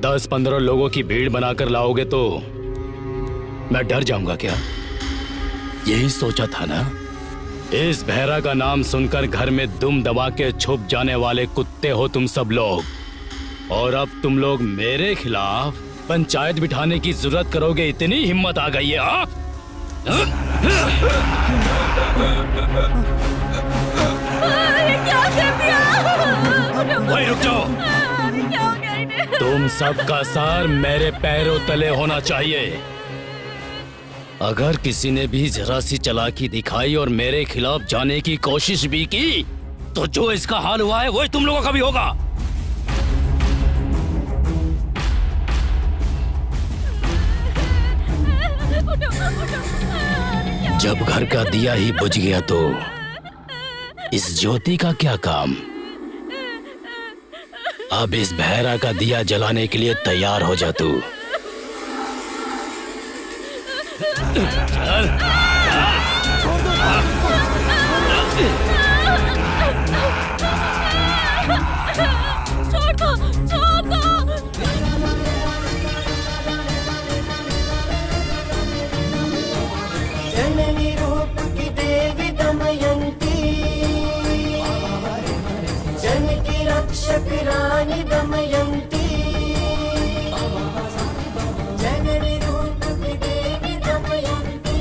[SPEAKER 9] 10-15 लोगों की भीड़ बनाकर लाओगे तो मैं डर जाऊंगा क्या? यही सोचा था ना? इस भैरा का नाम सुनकर घर में दुम दबा के छुप जाने वाले कुत्ते हो तुम सब लोग, और अब तुम लोग मेरे खिलाफ पंचायत बिठाने की जरूरत करोगे, इतनी हिम्मत आ गई है? हाँ?
[SPEAKER 8] क्या कर दिया?
[SPEAKER 9] वही रुक जाओ। तुम सबका सार मेरे पैरों तले होना चाहिए। अगर किसी ने भी जरा सी चालाकी दिखाई और मेरे खिलाफ जाने की कोशिश भी की तो जो इसका हाल हुआ है वही तुम लोगों का भी होगा। जब घर का दिया ही बुझ गया तो इस ज्योति का क्या काम? अब इस भैरा का दिया जलाने के लिए तैयार हो जा तू।
[SPEAKER 8] छोड़ दो, छोड़ दो।
[SPEAKER 14] जननी रूप की देवी दमयंती, जन की रक्षक रानी दमयंती, जननी रूप की देवी दमयंती,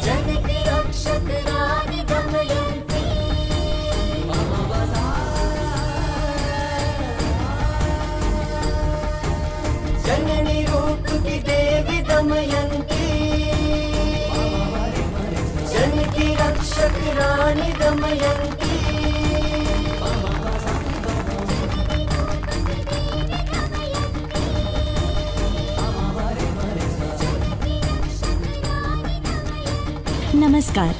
[SPEAKER 14] जन की रक्षक रानी दमयंती। जननी रूप की देवी दमयंती, जन की रक्षक रानी दमयंती।
[SPEAKER 8] नमस्कार।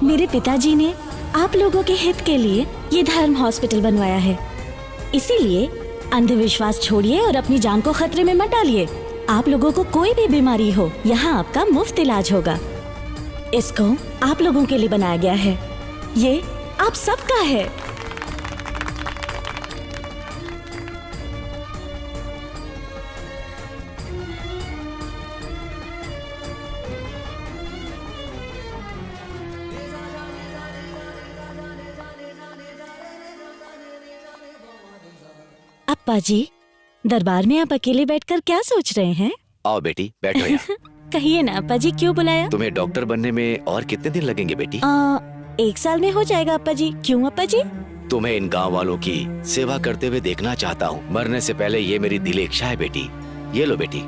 [SPEAKER 8] मेरे पिताजी ने आप लोगों के हित के लिए ये धर्म हॉस्पिटल बनवाया है, इसीलिए अंधविश्वास छोड़िए और अपनी जान को खतरे में मत डालिए। आप लोगों को कोई भी बीमारी हो, यहाँ आपका मुफ्त इलाज होगा। इसको आप लोगों के लिए बनाया गया है, ये आप सबका है। अप्पा जी, दरबार में आप अकेले बैठकर क्या सोच रहे हैं?
[SPEAKER 13] आओ बेटी, बैठो यहाँ।
[SPEAKER 8] कहिए ना अप्पा जी, क्यों बुलाया?
[SPEAKER 13] तुम्हें डॉक्टर बनने में और कितने दिन लगेंगे बेटी?
[SPEAKER 8] 1 साल में हो जाएगा अप्पा जी। क्यों अप्पा जी?
[SPEAKER 13] तुम्हें इन गांव वालों की सेवा करते हुए देखना चाहता हूँ। मरने से पहले ये मेरी दिली इच्छा है बेटी। ये लो बेटी।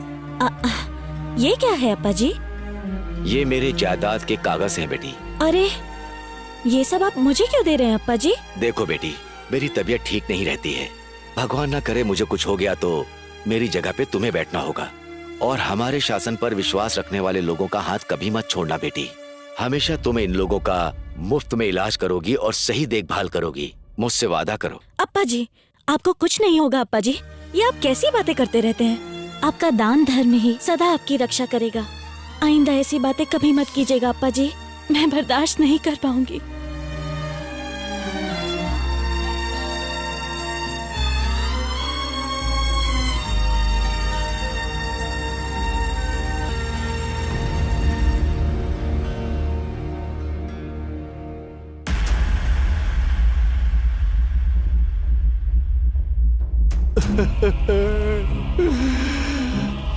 [SPEAKER 8] ये क्या है अप्पा जी?
[SPEAKER 13] ये मेरे जायदाद के कागज हैं बेटी।
[SPEAKER 8] अरे, ये सब आप मुझे क्यों दे रहे हैं अप्पा जी?
[SPEAKER 13] देखो बेटी, मेरी तबीयत ठीक नहीं रहती है। भगवान ना करे मुझे कुछ हो गया तो मेरी जगह पे तुम्हें बैठना होगा। और हमारे शासन पर विश्वास रखने वाले लोगों का हाथ कभी मत छोड़ना बेटी। हमेशा तुम इन लोगों का मुफ्त में इलाज करोगी और सही देखभाल करोगी। मुझसे वादा करो।
[SPEAKER 8] अप्पा जी, आपको कुछ नहीं होगा अप्पा जी। ये आप कैसी बातें करते रहते हैं? आपका दान धर्म ही सदा आपकी रक्षा करेगा। आइंदा ऐसी बातें कभी मत कीजिएगा अप्पा जी, मैं बर्दाश्त नहीं कर पाऊंगी।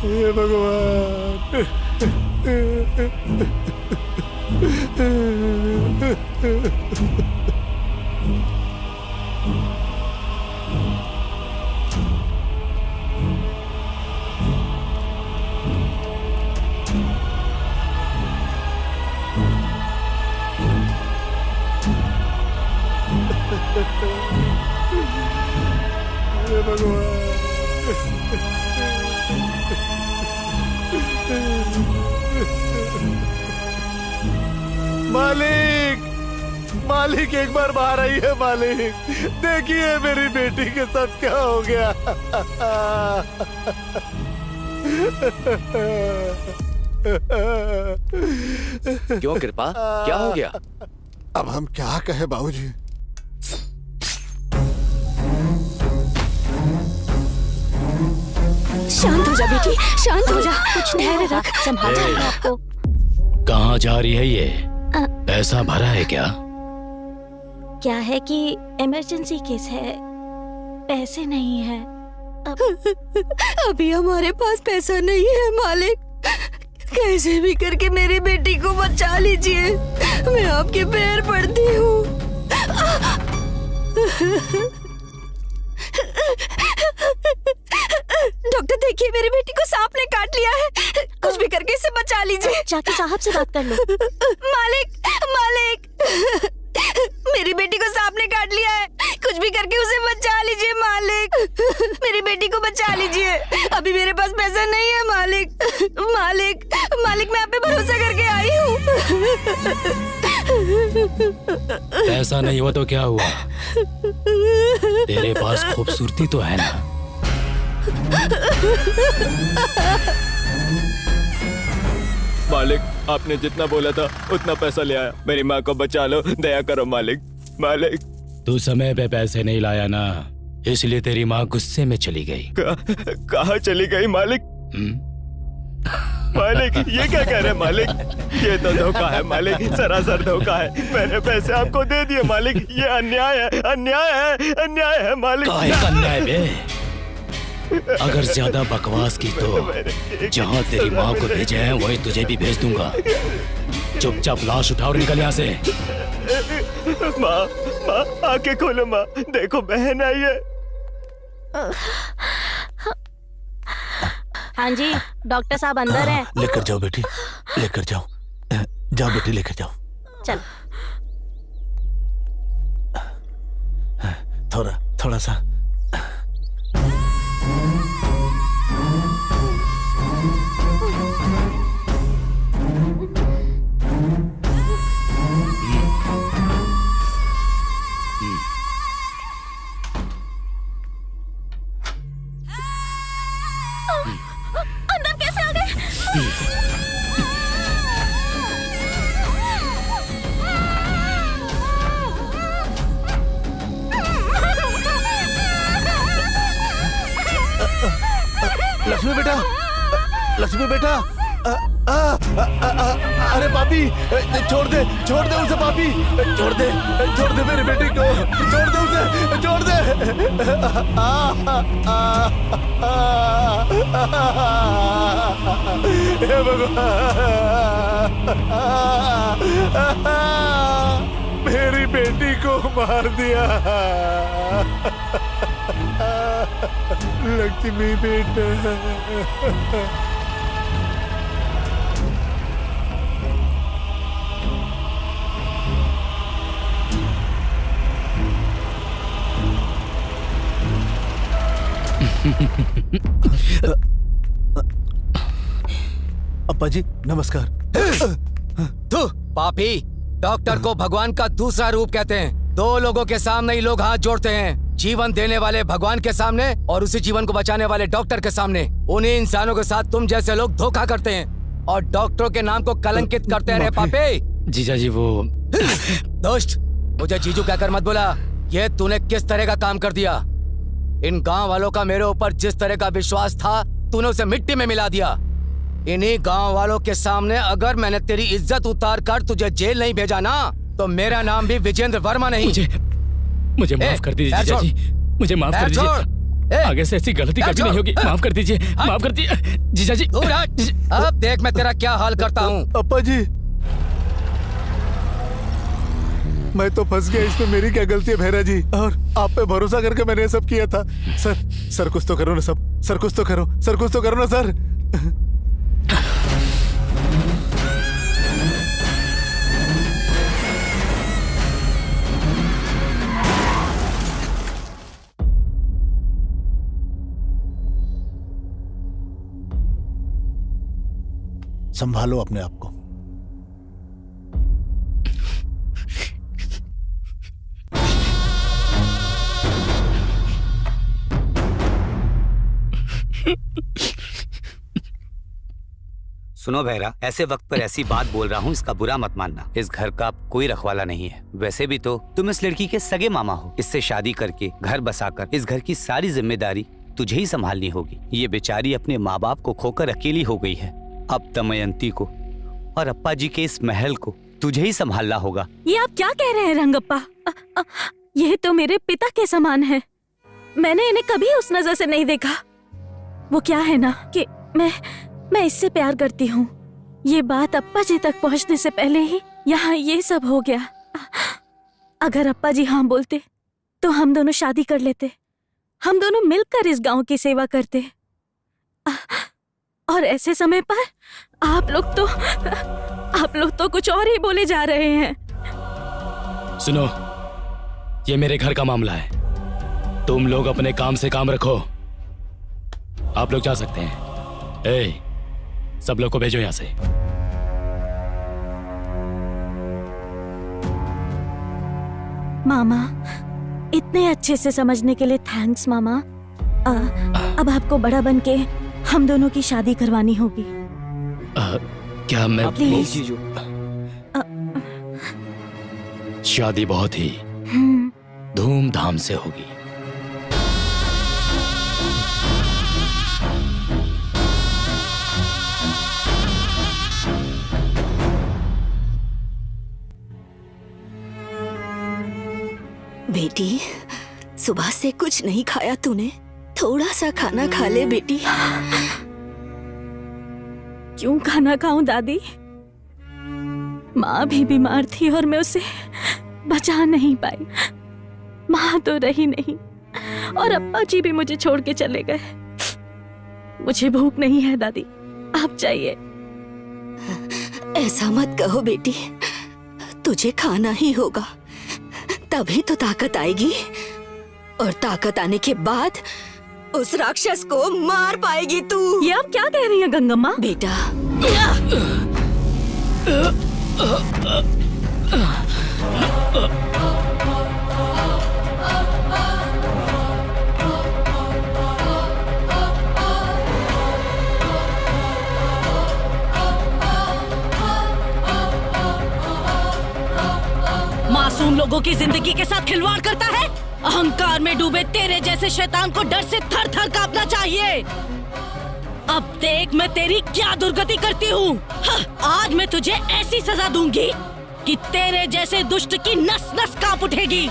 [SPEAKER 6] हे भगवान। हे भगवान। मालिक, मालिक एक बार बाहर आइए मालिक। देखिए मेरी बेटी के साथ क्या हो गया।
[SPEAKER 13] क्यों कृपा, क्या हो गया?
[SPEAKER 6] अब हम क्या कहे बाबूजी।
[SPEAKER 3] शांत हो जा बेटी, शांत हो जा, कुछ धैर्य रख, संभाल जाएगा आपको।
[SPEAKER 9] कहाँ जा रही है ये? पैसा भरा है क्या?
[SPEAKER 8] क्या है कि इमरजेंसी केस है, पैसे नहीं है।
[SPEAKER 3] अभी हमारे पास पैसा नहीं है मालिक, कैसे भी करके मेरी बेटी को बचा लीजिए, मैं आपके पैर पड़ती हूँ। डॉक्टर देखिए, मेरी बेटी को सांप ने काट लिया है, कुछ भी करके इसे बचा लीजिए।
[SPEAKER 8] जाके साहब से बात कर लो।
[SPEAKER 3] मालिक, मालिक, मेरी बेटी को सांप ने काट लिया है, कुछ भी करके उसे बचा लीजिए मालिक, मेरी बेटी को बचा लीजिए। अभी मेरे पास पैसा नहीं है मालिक, मालिक, मालिक, मैं आप पे भरोसा करके आई हूँ।
[SPEAKER 9] पैसा नहीं हुआ तो क्या हुआ? तेरे पास खूबसूरती तो है ना?
[SPEAKER 2] मालिक, आपने जितना बोला था उतना पैसा ले आया। मेरी माँ को बचा लो, दया करो मालिक। मालिक,
[SPEAKER 9] तू समय पे पैसे नहीं लाया ना, इसलिए तेरी माँ गुस्से में चली गई।
[SPEAKER 2] कहाँ चली गई मालिक? मालिक, ये क्या कह रहे हैं मालिक? ये तो धोखा है मालिक, सरासर धोखा है। मैंने पैसे आपको दे दिए मालिक, ये अन्याय है, अन्याय है, अन्याय है मालिक।
[SPEAKER 9] काहे का अन्याय बे? अगर ज्यादा बकवास की तो जहाँ तेरी माँ को भेजे हैं वही तुझे भी भेज दूंगा। चुपचाप लाश उठाओ और निकल यहाँ से।
[SPEAKER 2] माँ, माँ, आंखें खोलो माँ, देखो बहन आई है।
[SPEAKER 8] हाँ जी, डॉक्टर साहब अंदर हैं।
[SPEAKER 6] लेकर जाओ बेटी, लेकर जाओ, जाओ बेटी लेकर जाओ।
[SPEAKER 8] चल।
[SPEAKER 6] थोड़ा थोड़ा सा।
[SPEAKER 8] अंदर कैसे आ गए?
[SPEAKER 6] लक्ष्मी बेटा, लक्ष्मी बेटा, अरे पापी, छोड़ दे उसे पापी, छोड़ दे मेरी बेटी को, छोड़ दे उसे, छोड़ दे। हे भगवान, मेरी बेटी को मार दिया। लक्ष्मी बेटा। अप्पा जी नमस्कार।
[SPEAKER 15] तू पापी, डॉक्टर को भगवान का दूसरा रूप कहते हैं। दो लोगों के सामने ही लोग हाथ जोड़ते हैं,
[SPEAKER 9] जीवन देने वाले भगवान के सामने और उसी जीवन को बचाने वाले डॉक्टर के सामने उन्हीं इंसानों के साथ तुम जैसे लोग धोखा करते हैं और डॉक्टरों के नाम को कलंकित करते रहे पापे।
[SPEAKER 10] जीजा जी वो
[SPEAKER 9] दोस्त, मुझे जीजू कहकर मत बोला। ये तूने किस तरह का काम कर दिया? इन गांव वालों का मेरे ऊपर जिस तरह का विश्वास था तूने उसे मिट्टी में मिला दिया। इन्हीं गांव वालों के सामने अगर मैंने तेरी इज्जत उतार कर तुझे जेल नहीं भेजा ना तो मेरा नाम भी विजेंद्र वर्मा नहीं।
[SPEAKER 10] मुझे माफ कर दीजिए जीजा जी, मुझे माफ कर दीजिए। आगे से ऐसी गलती कभी नहीं होगी। माफ कर दीजिए, माफ कर दीजिए जीजा जी।
[SPEAKER 9] अब देख मैं तेरा क्या हाल करता हूँ।
[SPEAKER 6] अप्पा जी, मैं तो फंस गया। इसमें मेरी क्या गलती है भैरा जी? और आप पे भरोसा करके मैंने ये सब किया था। सर कुछ तो करो ना सब। सर कुछ तो करो, सर कुछ तो करो ना सर। संभालो अपने आप को।
[SPEAKER 10] सुनो भैरा, ऐसे वक्त पर ऐसी बात बोल रहा हूँ, इसका बुरा मत मानना। इस घर का कोई रखवाला नहीं है। वैसे भी तो तुम इस लड़की के सगे मामा हो। इससे शादी करके घर बसाकर इस घर की सारी जिम्मेदारी तुझे ही संभालनी होगी। ये बेचारी अपने माँ बाप को खोकर अकेली हो गई है। अब दमयंती को और अप्पा जी के इस महल को तुझे ही संभालना होगा।
[SPEAKER 8] ये आप क्या कह रहे हैं रंगप्पा? ये तो मेरे पिता के समान है। मैंने इन्हें कभी उस नजर से नहीं देखा। वो क्या है ना कि मैं इससे प्यार करती हूँ। ये बात अप्पा जी तक पहुँचने से पहले ही यहाँ ये सब हो गया। अगर अप्पा जी हाँ बोलते तो हम दोनों शादी कर लेते। हम दोनों मिलकर इस गांव की सेवा करते। और ऐसे समय पर आप लोग तो कुछ और ही बोले जा रहे हैं।
[SPEAKER 10] सुनो, ये मेरे घर का मामला है। तुम लोग अपने काम से काम रखो। आप लोग जा सकते हैं। सब लोग को भेजो यहाँ से।
[SPEAKER 8] मामा, इतने अच्छे से समझने के लिए थैंक्स मामा। अब आपको बड़ा बन के हम दोनों की शादी करवानी होगी।
[SPEAKER 10] क्या मैं
[SPEAKER 8] प्लीज
[SPEAKER 10] जीजू? शादी बहुत ही धूमधाम से होगी।
[SPEAKER 3] बेटी, सुबह से कुछ नहीं खाया तूने? थोड़ा सा खाना खा ले बेटी।
[SPEAKER 8] क्यों खाना खाऊं दादी? माँ भी बीमार थी और मैं उसे बचा नहीं पाई। माँ तो रही नहीं और अप्पा जी भी मुझे छोड़ के चले गए। मुझे भूख नहीं है दादी, आप जाइए।
[SPEAKER 3] ऐसा मत कहो बेटी, तुझे खाना ही होगा, तभी तो ताकत आएगी। और ताकत आने के बाद उस राक्षस को मार पाएगी तू।
[SPEAKER 8] ये आप क्या कह रही हैं गंगम्मा?
[SPEAKER 3] बेटा,
[SPEAKER 8] मासूम लोगों की जिंदगी के साथ खिलवाड़ करता है। अहंकार में डूबे तेरे जैसे शैतान को डर से थर थर कांपना चाहिए। अब देख मैं तेरी क्या दुर्गति करती हूँ। आज मैं तुझे ऐसी सजा दूंगी कि तेरे जैसे दुष्ट की नस नस कांप उठेगी।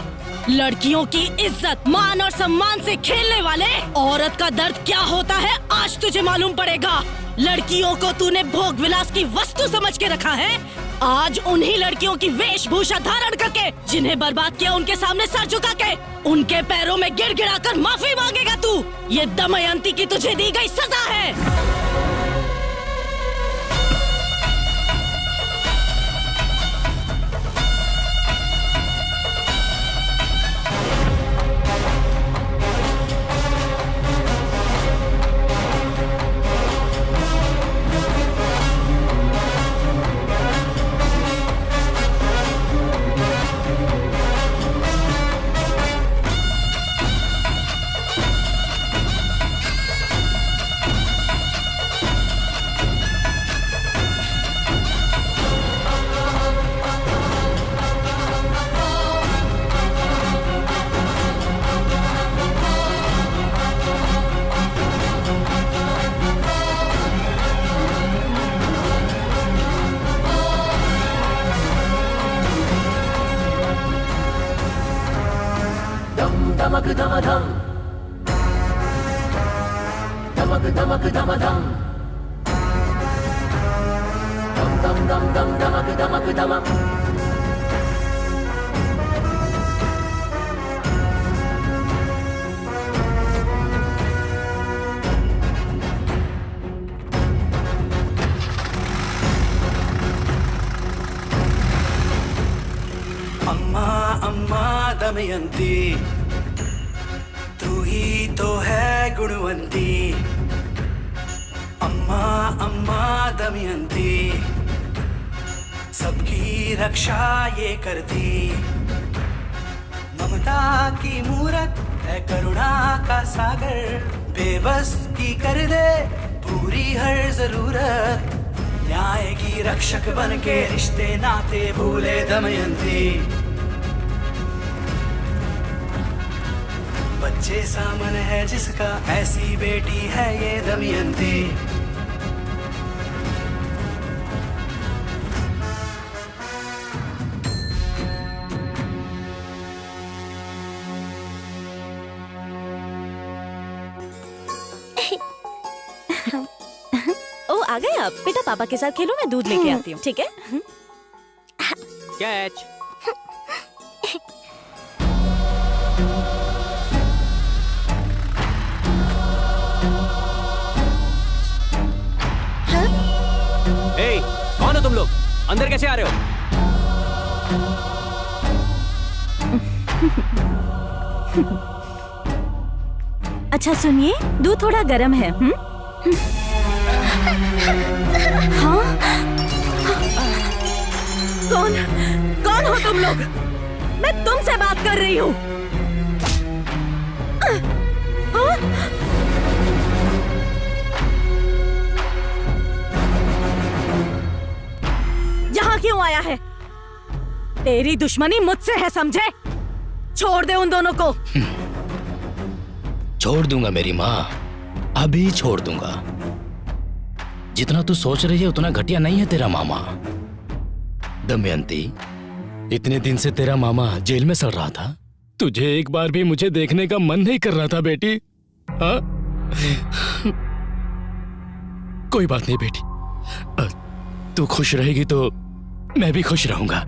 [SPEAKER 8] लड़कियों की इज्जत, मान और सम्मान से खेलने वाले औरत का दर्द क्या होता है आज तुझे मालूम पड़ेगा। लड़कियों को तूने भोग विलास की वस्तु समझ के रखा है। आज उन्हीं लड़कियों की वेशभूषा धारण करके, जिन्हें बर्बाद किया उनके सामने सर झुका के, उनके पैरों में गिड़गिड़ा कर माफी मांगेगा तू। ये दमयंती की तुझे दी गई सजा है।
[SPEAKER 14] धम धम धमक धमक धम धम धम धम धम धम धमक धमक धमक
[SPEAKER 16] अम्मा अम्मा दमयंती तू ही तो है गुणवंती। अम्मा अम्मा दमयंती सबकी रक्षा ये करती। ममता की मूरत है करुणा का सागर, बेबस की कर दे पूरी हर जरूरत। न्याय की रक्षक बन के रिश्ते नाते भूले दमयंती। बच्चे सामन है जिसका ऐसी बेटी है ये दमयंती।
[SPEAKER 8] ओ आ गए आप? बेटा पापा के साथ खेलो, मैं दूध लेके आती हूँ, ठीक है?
[SPEAKER 7] कैच।
[SPEAKER 17] ए, कौन हो तुम लोग? अंदर कैसे आ रहे हो?
[SPEAKER 8] अच्छा सुनिए, दूध थोड़ा गर्म है। हाँ? कौन कौन हो तुम लोग? मैं तुमसे बात कर रही हूँ। यहाँ क्यों आया है? तेरी दुश्मनी मुझसे है, समझे? छोड़ दे उन दोनों को।
[SPEAKER 9] छोड़ दूंगा मेरी माँ, अभी छोड़ दूंगा। जितना तू सोच रही है उतना घटिया नहीं है तेरा मामा। दमयंती, इतने दिन से तेरा मामा जेल में सड़ रहा था, तुझे एक बार भी मुझे देखने का मन नहीं कर रहा था बेटी? हाँ? कोई बात नहीं बेटी, तू खुश रहेगी तो मैं भी खुश रहूंगा।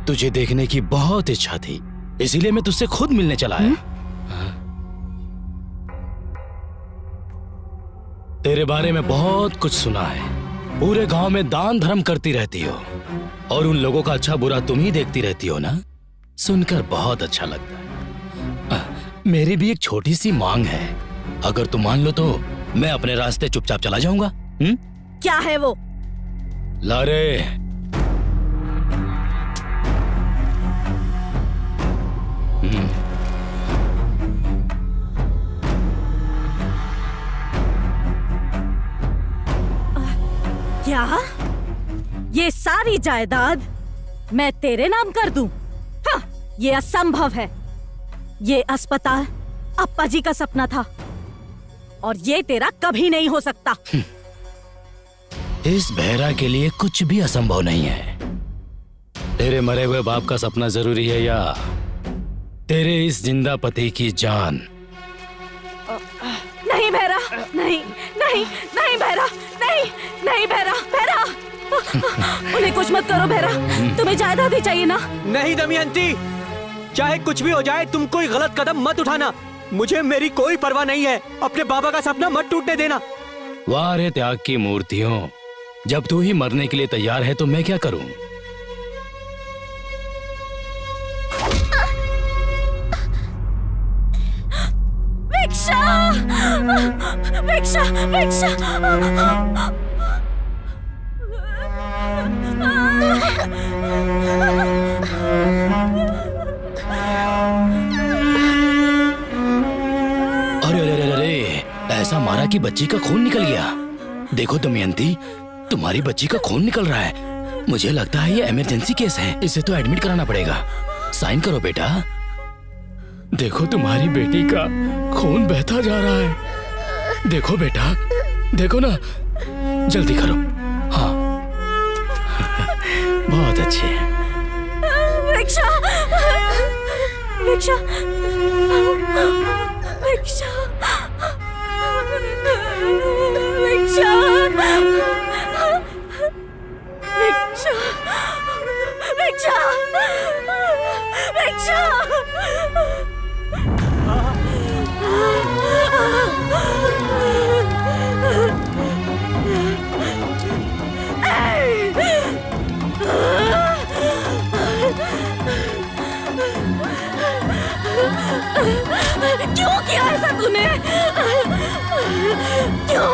[SPEAKER 9] तुझे देखने की बहुत इच्छा थी, इसीलिए मैं तुझसे खुद मिलने चला आया। तेरे बारे में बहुत कुछ सुना है। पूरे गांव में दान धर्म करती रहती हो और उन लोगों का अच्छा बुरा तुम ही देखती रहती हो ना। सुनकर बहुत अच्छा लगता है। मेरी भी एक छोटी सी मांग है, अगर तुम मान लो तो मैं अपने रास्ते चुपचाप चला जाऊंगा।
[SPEAKER 8] क्या है वो?
[SPEAKER 9] लारे,
[SPEAKER 8] क्या? ये सारी जायदाद मैं तेरे नाम कर दूं? हाँ, ये असंभव है। ये अस्पताल अप्पा जी का सपना था और ये तेरा कभी नहीं हो सकता।
[SPEAKER 9] इस बहरा के लिए कुछ भी असंभव नहीं है। तेरे मरे हुए बाप का सपना जरूरी है या तेरे इस जिंदा पति की जान?
[SPEAKER 8] नहीं भैरा, नहीं नहीं नहीं भैरा, नहीं नहीं भैरा, भैरा उन्हें कुछ मत करो भैरा, तुम्हें जायदाद ही चाहिए ना?
[SPEAKER 17] नहीं दमयंती, चाहे कुछ भी हो जाए तुम कोई गलत कदम मत उठाना। मुझे मेरी कोई परवाह नहीं है, अपने बाबा का सपना मत टूटने देना।
[SPEAKER 9] वाह रे त्याग की मूर्तियों, जब तू ही मरने के लिए तैयार है तो मैं क्या करूं?
[SPEAKER 8] भिक्षा, भिक्षा, भिक्षा।
[SPEAKER 9] अरे अरे अरे अरे, ऐसा मारा कि बच्ची का खून निकल गया। देखो दमयंती, तुम्हारी बच्ची का खून निकल रहा है। मुझे लगता है ये इमरजेंसी केस है, इसे तो एडमिट कराना पड़ेगा। साइन करो बेटा। देखो तुम्हारी बेटी का खून बहता जा रहा है। देखो बेटा, देखो ना, जल्दी करो। हाँ बहुत अच्छे।
[SPEAKER 8] भिक्षा, भिक्षा भिक्षा भिक्षा भिक्षा भिक्षा भिक्षा क्यों किया ऐसा तूने? क्यों?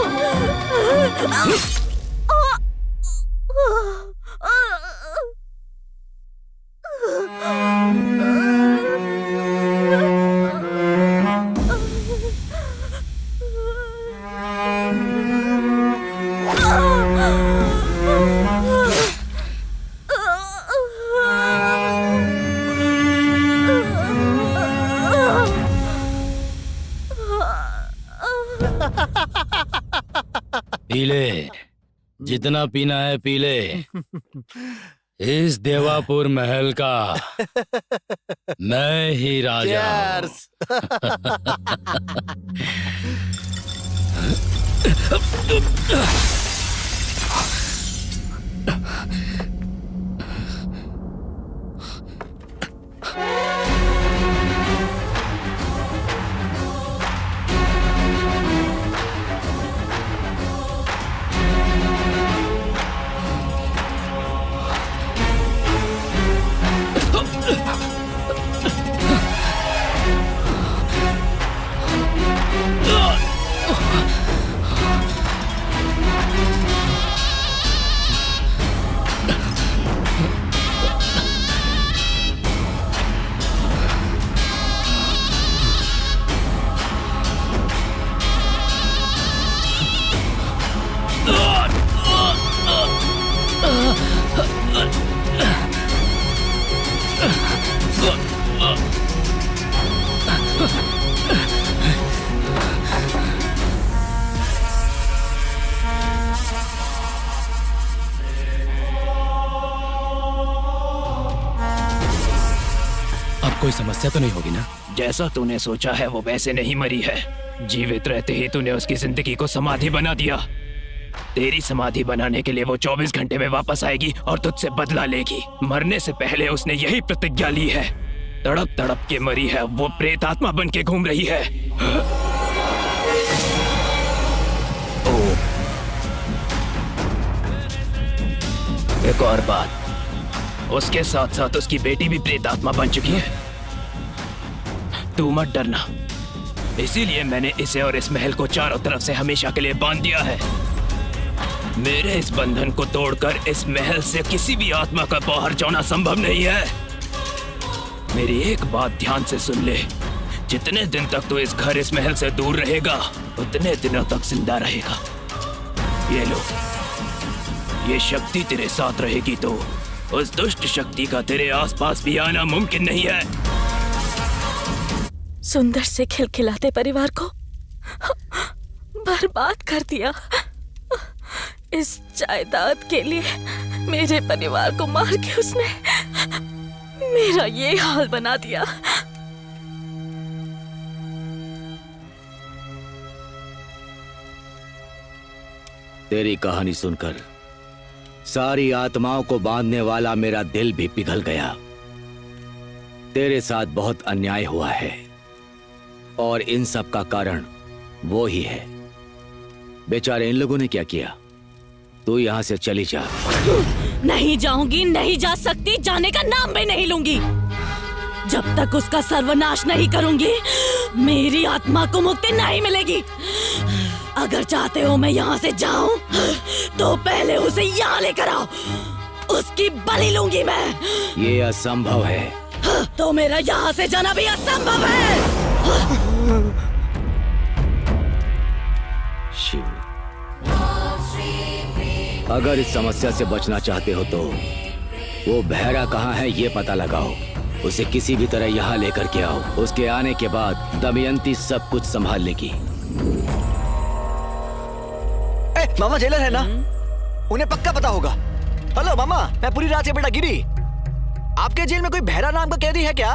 [SPEAKER 9] पी ले, जितना पीना है पी ले। इस देवापुर महल का मैं ही राजा
[SPEAKER 18] कोई समस्या तो नहीं होगी ना?
[SPEAKER 19] जैसा तूने सोचा है वो वैसे नहीं मरी है। जीवित रहते ही तूने उसकी जिंदगी को समाधि बना दिया। तेरी समाधि बनाने के लिए वो 24 घंटे में वापस आएगी और तुझसे बदला लेगी। मरने से पहले उसने यही प्रतिज्ञा ली है। तड़प तड़प के मरी है, वो प्रेत आत्मा बन के घूम रही है। एक और बात, उसके साथ साथ उसकी बेटी भी प्रेत आत्मा बन चुकी है। तू मत डरना, इसीलिए मैंने इसे और इस महल को चारों तरफ से हमेशा के लिए बांध दिया है। मेरे इस बंधन को तोड़कर इस महल से किसी भी आत्मा का बाहर जाना संभव नहीं है। मेरी एक बात ध्यान से सुन ले, जितने दिन तक तू इस घर इस महल से दूर रहेगा उतने दिनों तक जिंदा रहेगा। ये लो, ये शक्ति तेरे साथ रहेगी तो उस दुष्ट शक्ति का तेरे आसपास भी आना मुमकिन नहीं है।
[SPEAKER 8] सुंदर से खिलखिलाते परिवार को बर्बाद कर दिया। इस जायदाद के लिए मेरे परिवार को मार के उसने मेरा ये हाल बना दिया।
[SPEAKER 13] तेरी कहानी सुनकर सारी आत्माओं को बांधने वाला मेरा दिल भी पिघल गया। तेरे साथ बहुत अन्याय हुआ है और इन सब का कारण वो ही है। बेचारे इन लोगों ने क्या किया? तू यहाँ से चली जा।
[SPEAKER 8] नहीं जाऊंगी, नहीं जा सकती, जाने का नाम भी नहीं लूंगी। जब तक उसका सर्वनाश नहीं करूंगी मेरी आत्मा को मुक्ति नहीं मिलेगी। अगर चाहते हो मैं यहाँ से जाऊं तो पहले उसे यहाँ लेकर आओ, उसकी बलि लूंगी मैं।
[SPEAKER 13] ये असंभव है।
[SPEAKER 8] तो मेरा यहाँ से जाना भी असंभव है।
[SPEAKER 13] शिव, अगर इस समस्या से बचना चाहते हो तो वो बहरा कहाँ है ये पता लगाओ। उसे किसी भी तरह यहाँ लेकर के आओ। उसके आने के बाद दमयंती सब कुछ संभाल लेगी।
[SPEAKER 11] मामा जेलर है ना? उन्हें पक्का पता होगा। हेलो मामा, मैं पूरी रात से बेटा गिरी। आपके जेल में कोई बहरा नाम का कैदी है क्या?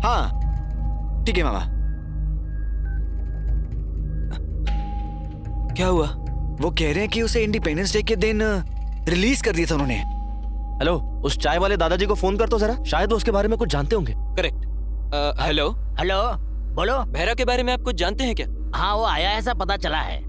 [SPEAKER 11] हाँ ठीक है मामा। क्या हुआ? वो कह रहे हैं कि उसे इंडिपेंडेंस डे के दिन रिलीज कर दिया था उन्होंने।
[SPEAKER 1] हेलो, उस चाय वाले दादाजी को फोन कर तो जरा, शायद वो उसके बारे में कुछ जानते होंगे।
[SPEAKER 7] करेक्ट। हेलो
[SPEAKER 9] हेलो, बोलो।
[SPEAKER 7] बहरा के बारे में आप कुछ जानते हैं क्या?
[SPEAKER 9] हाँ, वो आया ऐसा पता चला है।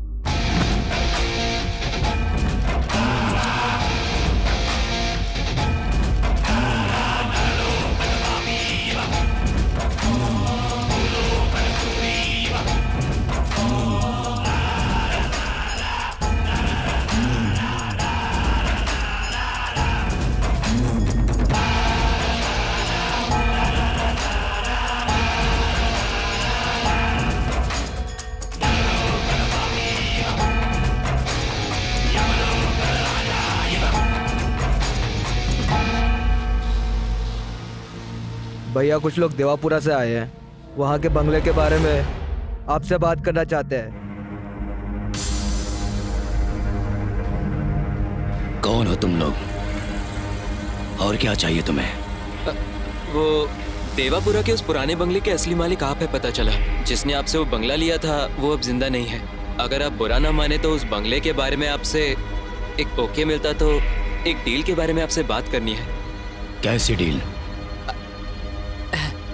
[SPEAKER 20] भैया कुछ लोग देवापुरा से आए हैं, वहाँ के बंगले के बारे में आपसे बात करना चाहते हैं।
[SPEAKER 18] कौन हो तुम लोग और क्या चाहिए तुम्हें?
[SPEAKER 7] वो देवापुरा के उस पुराने बंगले के असली मालिक आप है, पता चला। जिसने आपसे वो बंगला लिया था वो अब जिंदा नहीं है। अगर आप बुरा ना माने तो उस बंगले के बारे में आपसे एक ओके मिलता तो एक डील के बारे में आपसे बात करनी है।
[SPEAKER 18] कैसी डील?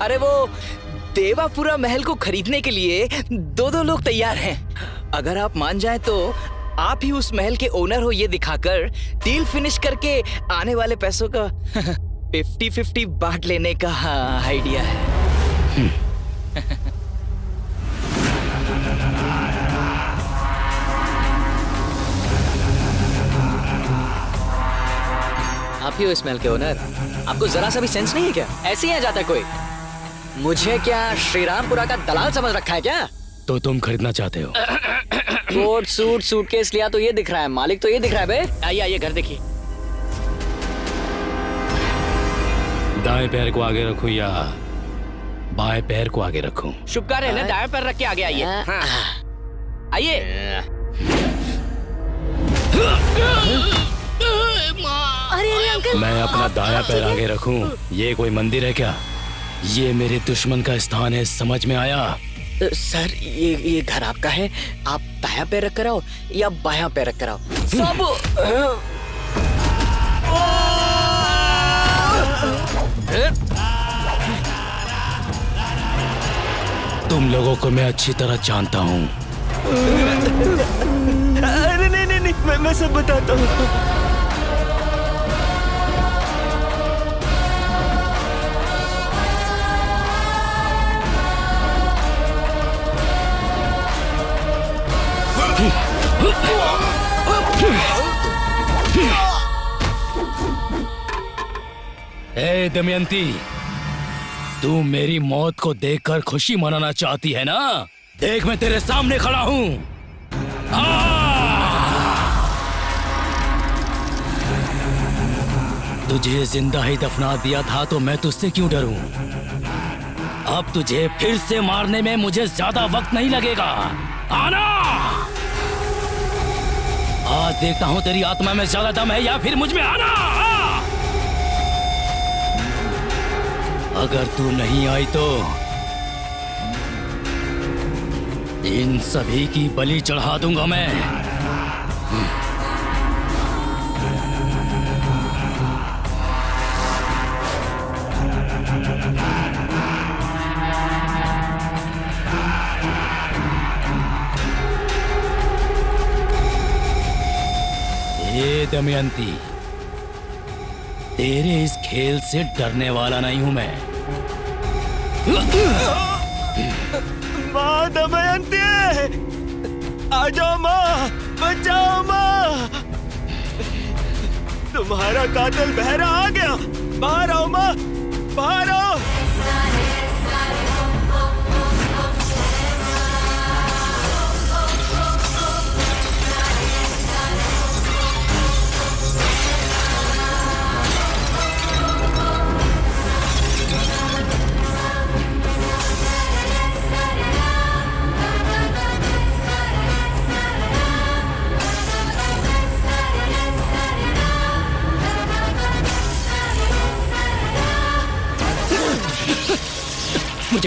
[SPEAKER 4] अरे वो देवापुरा महल को खरीदने के लिए दो लोग तैयार हैं। अगर आप मान जाएं तो आप ही उस महल के ओनर हो ये दिखाकर डील फिनिश करके आने वाले पैसों का 50-50 बांट लेने का आइडिया है।
[SPEAKER 12] आप ही हो इस महल के ओनर? आपको जरा सा भी सेंस नहीं है क्या? ऐसे ही आ जाता है कोई? मुझे क्या श्रीरामपुरा का दलाल समझ रखा है क्या?
[SPEAKER 18] तो तुम खरीदना चाहते हो?
[SPEAKER 12] कोट सूट सूटकेस लिया तो ये दिख रहा है, मालिक तो ये दिख रहा है बे।
[SPEAKER 4] आइए आइए, घर देखिए।
[SPEAKER 18] दाएं पैर को आगे रखूं या बाएं पैर को आगे रखूं?
[SPEAKER 4] शुभ कार्य है ना, दाएं पैर रख के आगे आइए। हाँ। आइए।
[SPEAKER 3] अरे अरे अंकल,
[SPEAKER 18] मैं अपना दाया पैर आगे रखूं? ये कोई मंदिर है क्या? ये मेरे दुश्मन का स्थान है, समझ में आया?
[SPEAKER 12] सर ये घर आपका है, आप दाया पैर रख कर आओ या बायां पैर रख कर आओ। सब
[SPEAKER 18] तुम लोगों को मैं अच्छी तरह जानता हूँ।
[SPEAKER 2] अरे नहीं, मैं सब बताता हूँ।
[SPEAKER 18] ए दमयंती, तू मेरी मौत को देखकर खुशी मनाना चाहती है ना? देख मैं तेरे सामने खड़ा हूँ। तुझे जिंदा ही दफना दिया था तो मैं तुझसे क्यों डरूं? अब तुझे फिर से मारने में मुझे ज्यादा वक्त नहीं लगेगा। आना! आज देखता हूं तेरी आत्मा में ज्यादा दम है या फिर मुझ में। आना! अगर तू नहीं आई तो इन सभी की बलि चढ़ा दूंगा मैं। ये दमयंती, तेरे इस खेल से डरने वाला नहीं हूं मैं।
[SPEAKER 2] माँ दमयंती, आ जाओ माँ, बचाओ माँ। तुम्हारा कातिल बहरा आ गया। बाहर आओ माँ, बाहर आओ।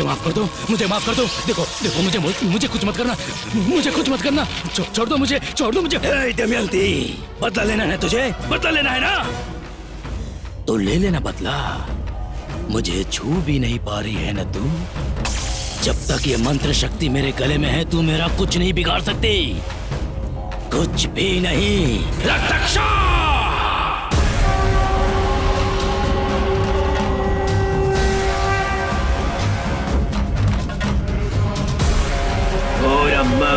[SPEAKER 18] मुझे माफ कर दो, मुझे माफ कर दो। देखो देखो, मुझे कुछ मत करना, मुझे कुछ मत करना। छोड़ दो मुझे, छोड़ दो मुझे। दमयंती, बदला लेना है तुझे, बदला लेना है ना, तो ले लेना बदला। मुझे छू भी नहीं पा रही है ना तू। जब तक ये मंत्र शक्ति मेरे गले में है, तू मेरा कुछ नहीं बिगाड़ सकती, कुछ भी नहीं। रक्षक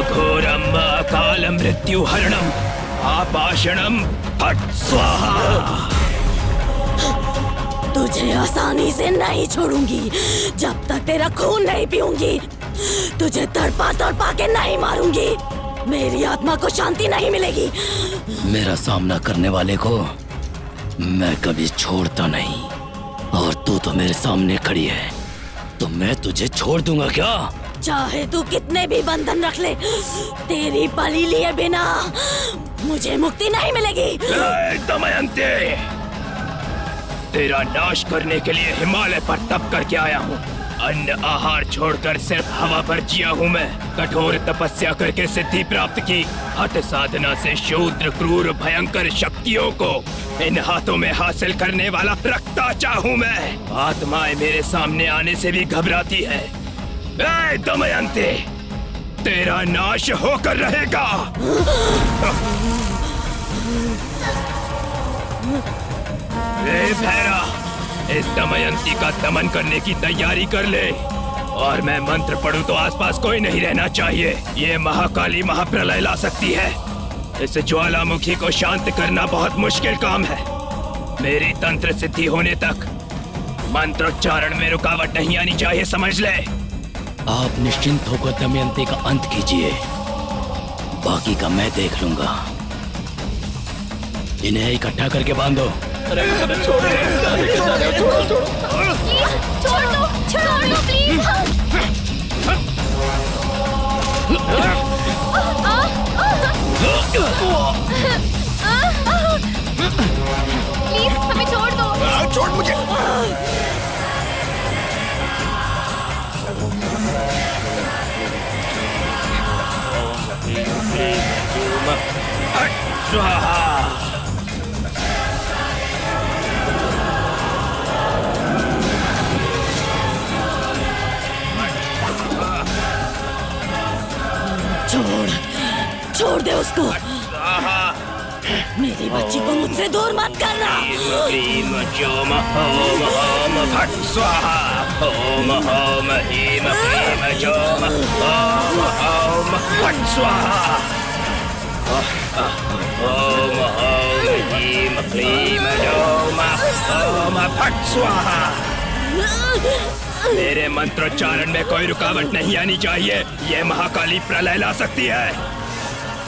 [SPEAKER 18] घोरम काल मृत्यु हरणम आपाषणम फट स्वाहा।
[SPEAKER 8] तुझे आसानी से नहीं छोड़ूंगी जब तक तेरा खून नहीं पीऊंगी। तुझे तड़पा तड़पा के नहीं मारूंगी, मेरी आत्मा को शांति नहीं मिलेगी।
[SPEAKER 18] मेरा सामना करने वाले को मैं कभी छोड़ता नहीं, और तू तो मेरे सामने खड़ी है, तो मैं तुझे छोड़ दूंगा क्या?
[SPEAKER 8] चाहे तू कितने भी बंधन रख ले, तेरी बलि लिए बिना मुझे मुक्ति नहीं मिलेगी।
[SPEAKER 19] दमयंती, तेरा नाश करने के लिए हिमालय पर तप करके आया हूँ। अन्न आहार छोड़कर सिर्फ हवा पर जिया हूँ मैं। कठोर तपस्या करके सिद्धि प्राप्त की। हठ साधना से शूद्र क्रूर भयंकर शक्तियों को इन हाथों में हासिल करने वाला रक्ताचा हूँ मैं। आत्माएं मेरे सामने आने से भी घबराती है। ए दमयंती, तेरा नाश होकर रहेगा। ए भैरा, इस दमयंती का दमन करने की तैयारी कर ले, और मैं मंत्र पढ़ूं तो आसपास कोई नहीं रहना चाहिए। ये महाकाली महाप्रलय ला सकती है। इस ज्वालामुखी को शांत करना बहुत मुश्किल काम है। मेरी तंत्र सिद्धि होने तक मंत्रोच्चारण में रुकावट नहीं आनी चाहिए, समझ ले।
[SPEAKER 18] आप निश्चिंत होकर दमयंती का अंत कीजिए, बाकी का मैं देख लूंगा। इन्हें इकट्ठा करके बांधो।
[SPEAKER 5] छोड़ दो प्लीज। प्लीज हमें छोड़ दो।
[SPEAKER 11] छोड़ मुझे।
[SPEAKER 8] छोड़ दे उसको। मेरी बच्ची को मुझसे दूर मत करना।
[SPEAKER 19] ओम फट स्वाहा। ओम ओम ह्रीम क्लीम जोम। ओम फट स्वाहा। ओम ओम ह्रीम क्लीम जोम। ओम फट स्वाहा। मेरे मंत्रोच्चारण में कोई रुकावट नहीं आनी चाहिए। ये महाकाली प्रलय ला सकती है।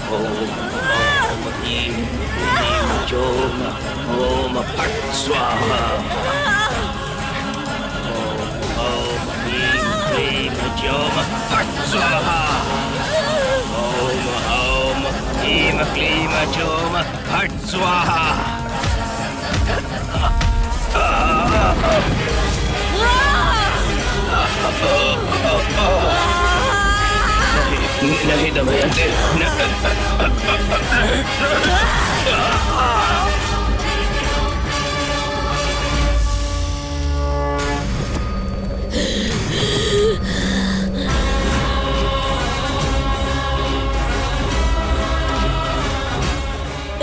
[SPEAKER 19] ओम ह्रीम क्लीम जोम। ओम फट स्वाहा। ओम ह्रीम क्लीम जोम फट स्वाहा। ओम ओम ह्रीम क्लीम जोम फट स्वाहा। नहीं दमयंती,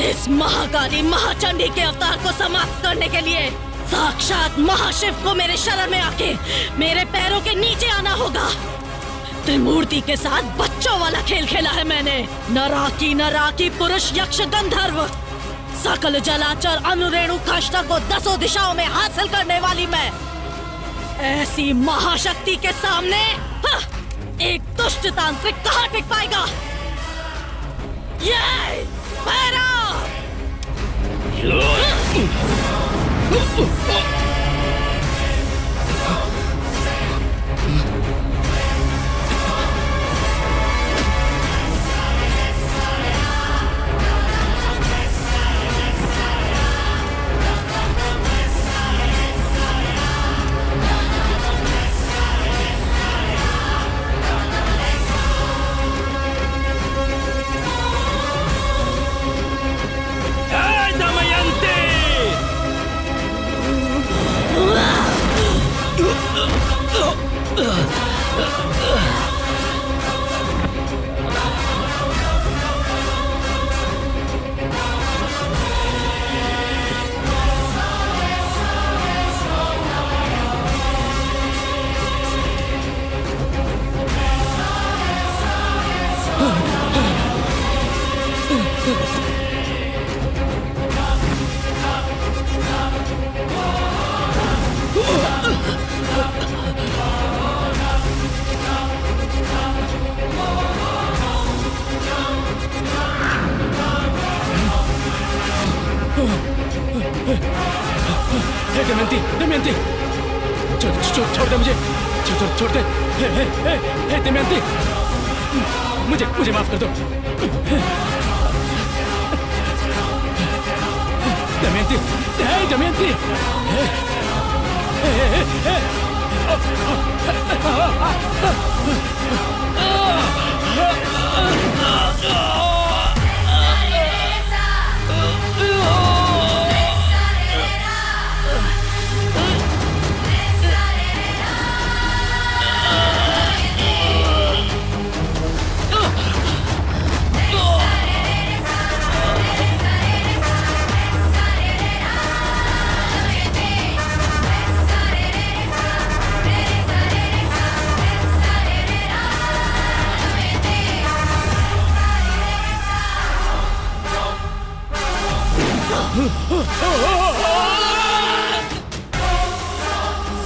[SPEAKER 8] इस महाकाली महाचंडी के अवतार को समाप्त करने के लिए साक्षात महाशिव को मेरे शरण में आके मेरे पैरों के नीचे आना होगा। त्रिमूर्ति के साथ बच्चों वाला खेल खेला है मैंने। नराकी पुरुष यक्ष गंधर्व सकल जलाचर अनुरेणु काष्ठा को 10 दिशाओं में हासिल करने वाली मैं, ऐसी महाशक्ति के सामने एक दुष्ट तांत्रिक कहाँ टिक पाएगा। ये भैरव!
[SPEAKER 19] दमयंती, दमयंती, छोड़ दे मुझे, छोड़ दे। दमयंती, मुझे माफ कर दो। दमयंती, दमयंती।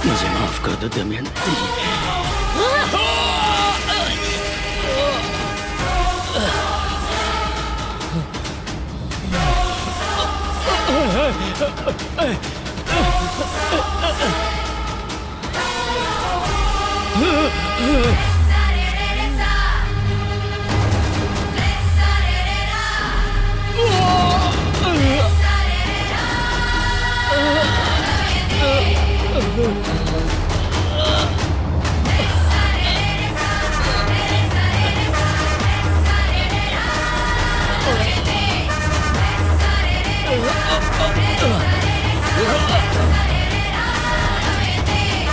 [SPEAKER 18] मुझे माफ कर दो दमयंती।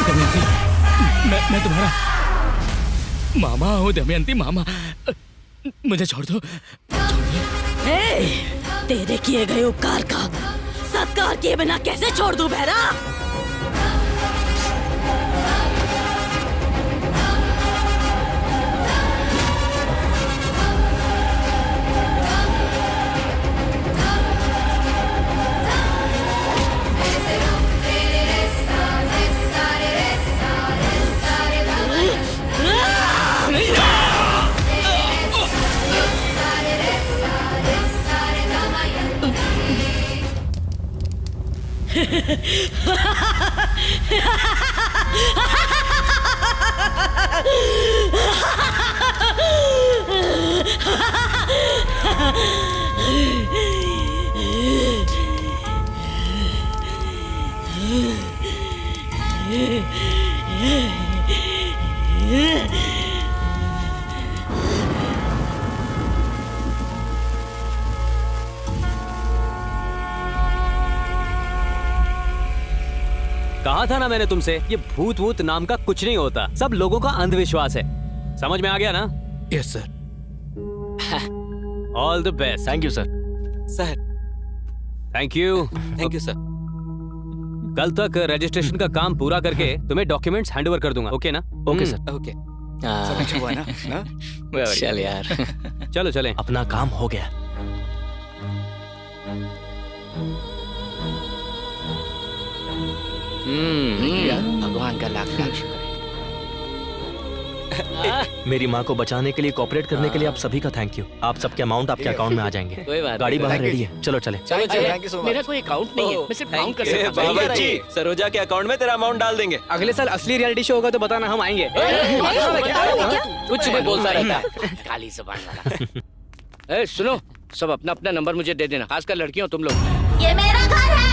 [SPEAKER 18] दमयंती, मैं तुम्हारा मामा हूँ दमयंती, मामा। मुझे छोड़ दो।
[SPEAKER 8] तेरे किए गए उपकार का सत्कार किए बिना कैसे छोड़ दूं बहरा?
[SPEAKER 17] कहा था ना मैंने तुमसे, ये भूत वूत नाम का कुछ नहीं होता, सब लोगों का अंधविश्वास है। समझ में आ गया ना?
[SPEAKER 19] Yes sir.
[SPEAKER 17] All the best.
[SPEAKER 1] Thank you sir.
[SPEAKER 17] Sir thank you.
[SPEAKER 7] Thank you sir.
[SPEAKER 17] कल तक रजिस्ट्रेशन का काम पूरा करके तुम्हें डॉक्यूमेंट्स हैंडओवर कर दूंगा। ओके ना?
[SPEAKER 1] Okay sir.
[SPEAKER 7] ओके।
[SPEAKER 11] सब अच्छा हुआ ना?
[SPEAKER 4] चल यार।
[SPEAKER 17] चलो चलें।
[SPEAKER 1] अपना काम हो गया।
[SPEAKER 4] भगवान का लाख लाख शुक्र है।
[SPEAKER 1] मेरी माँ को बचाने के लिए, कोऑपरेट करने के लिए आप सभी का थैंक यू। आप सबके अमाउंट आपके अकाउंट में आ जाएंगे।
[SPEAKER 4] कोई बात
[SPEAKER 1] गाड़ी
[SPEAKER 4] नहीं।
[SPEAKER 1] बाहर रेडी है, चलो चले।
[SPEAKER 4] मेरा कोई अकाउंट नहीं है, मैं सिर्फ काउंट कर सकता हूँ।
[SPEAKER 7] बावर्ची, सरोजा के अकाउंट में तेरा अमाउंट डाल देंगे।
[SPEAKER 17] अगले साल असली रियलिटी शो होगा तो बताना, हम आएंगे।
[SPEAKER 4] कुछ भी बोलता रहता है, काली जुबान वाला।
[SPEAKER 9] सुनो, सब अपना अपना नंबर मुझे दे देना, खासकर लड़कियों तुम लोग।
[SPEAKER 8] ये मेरा घर है।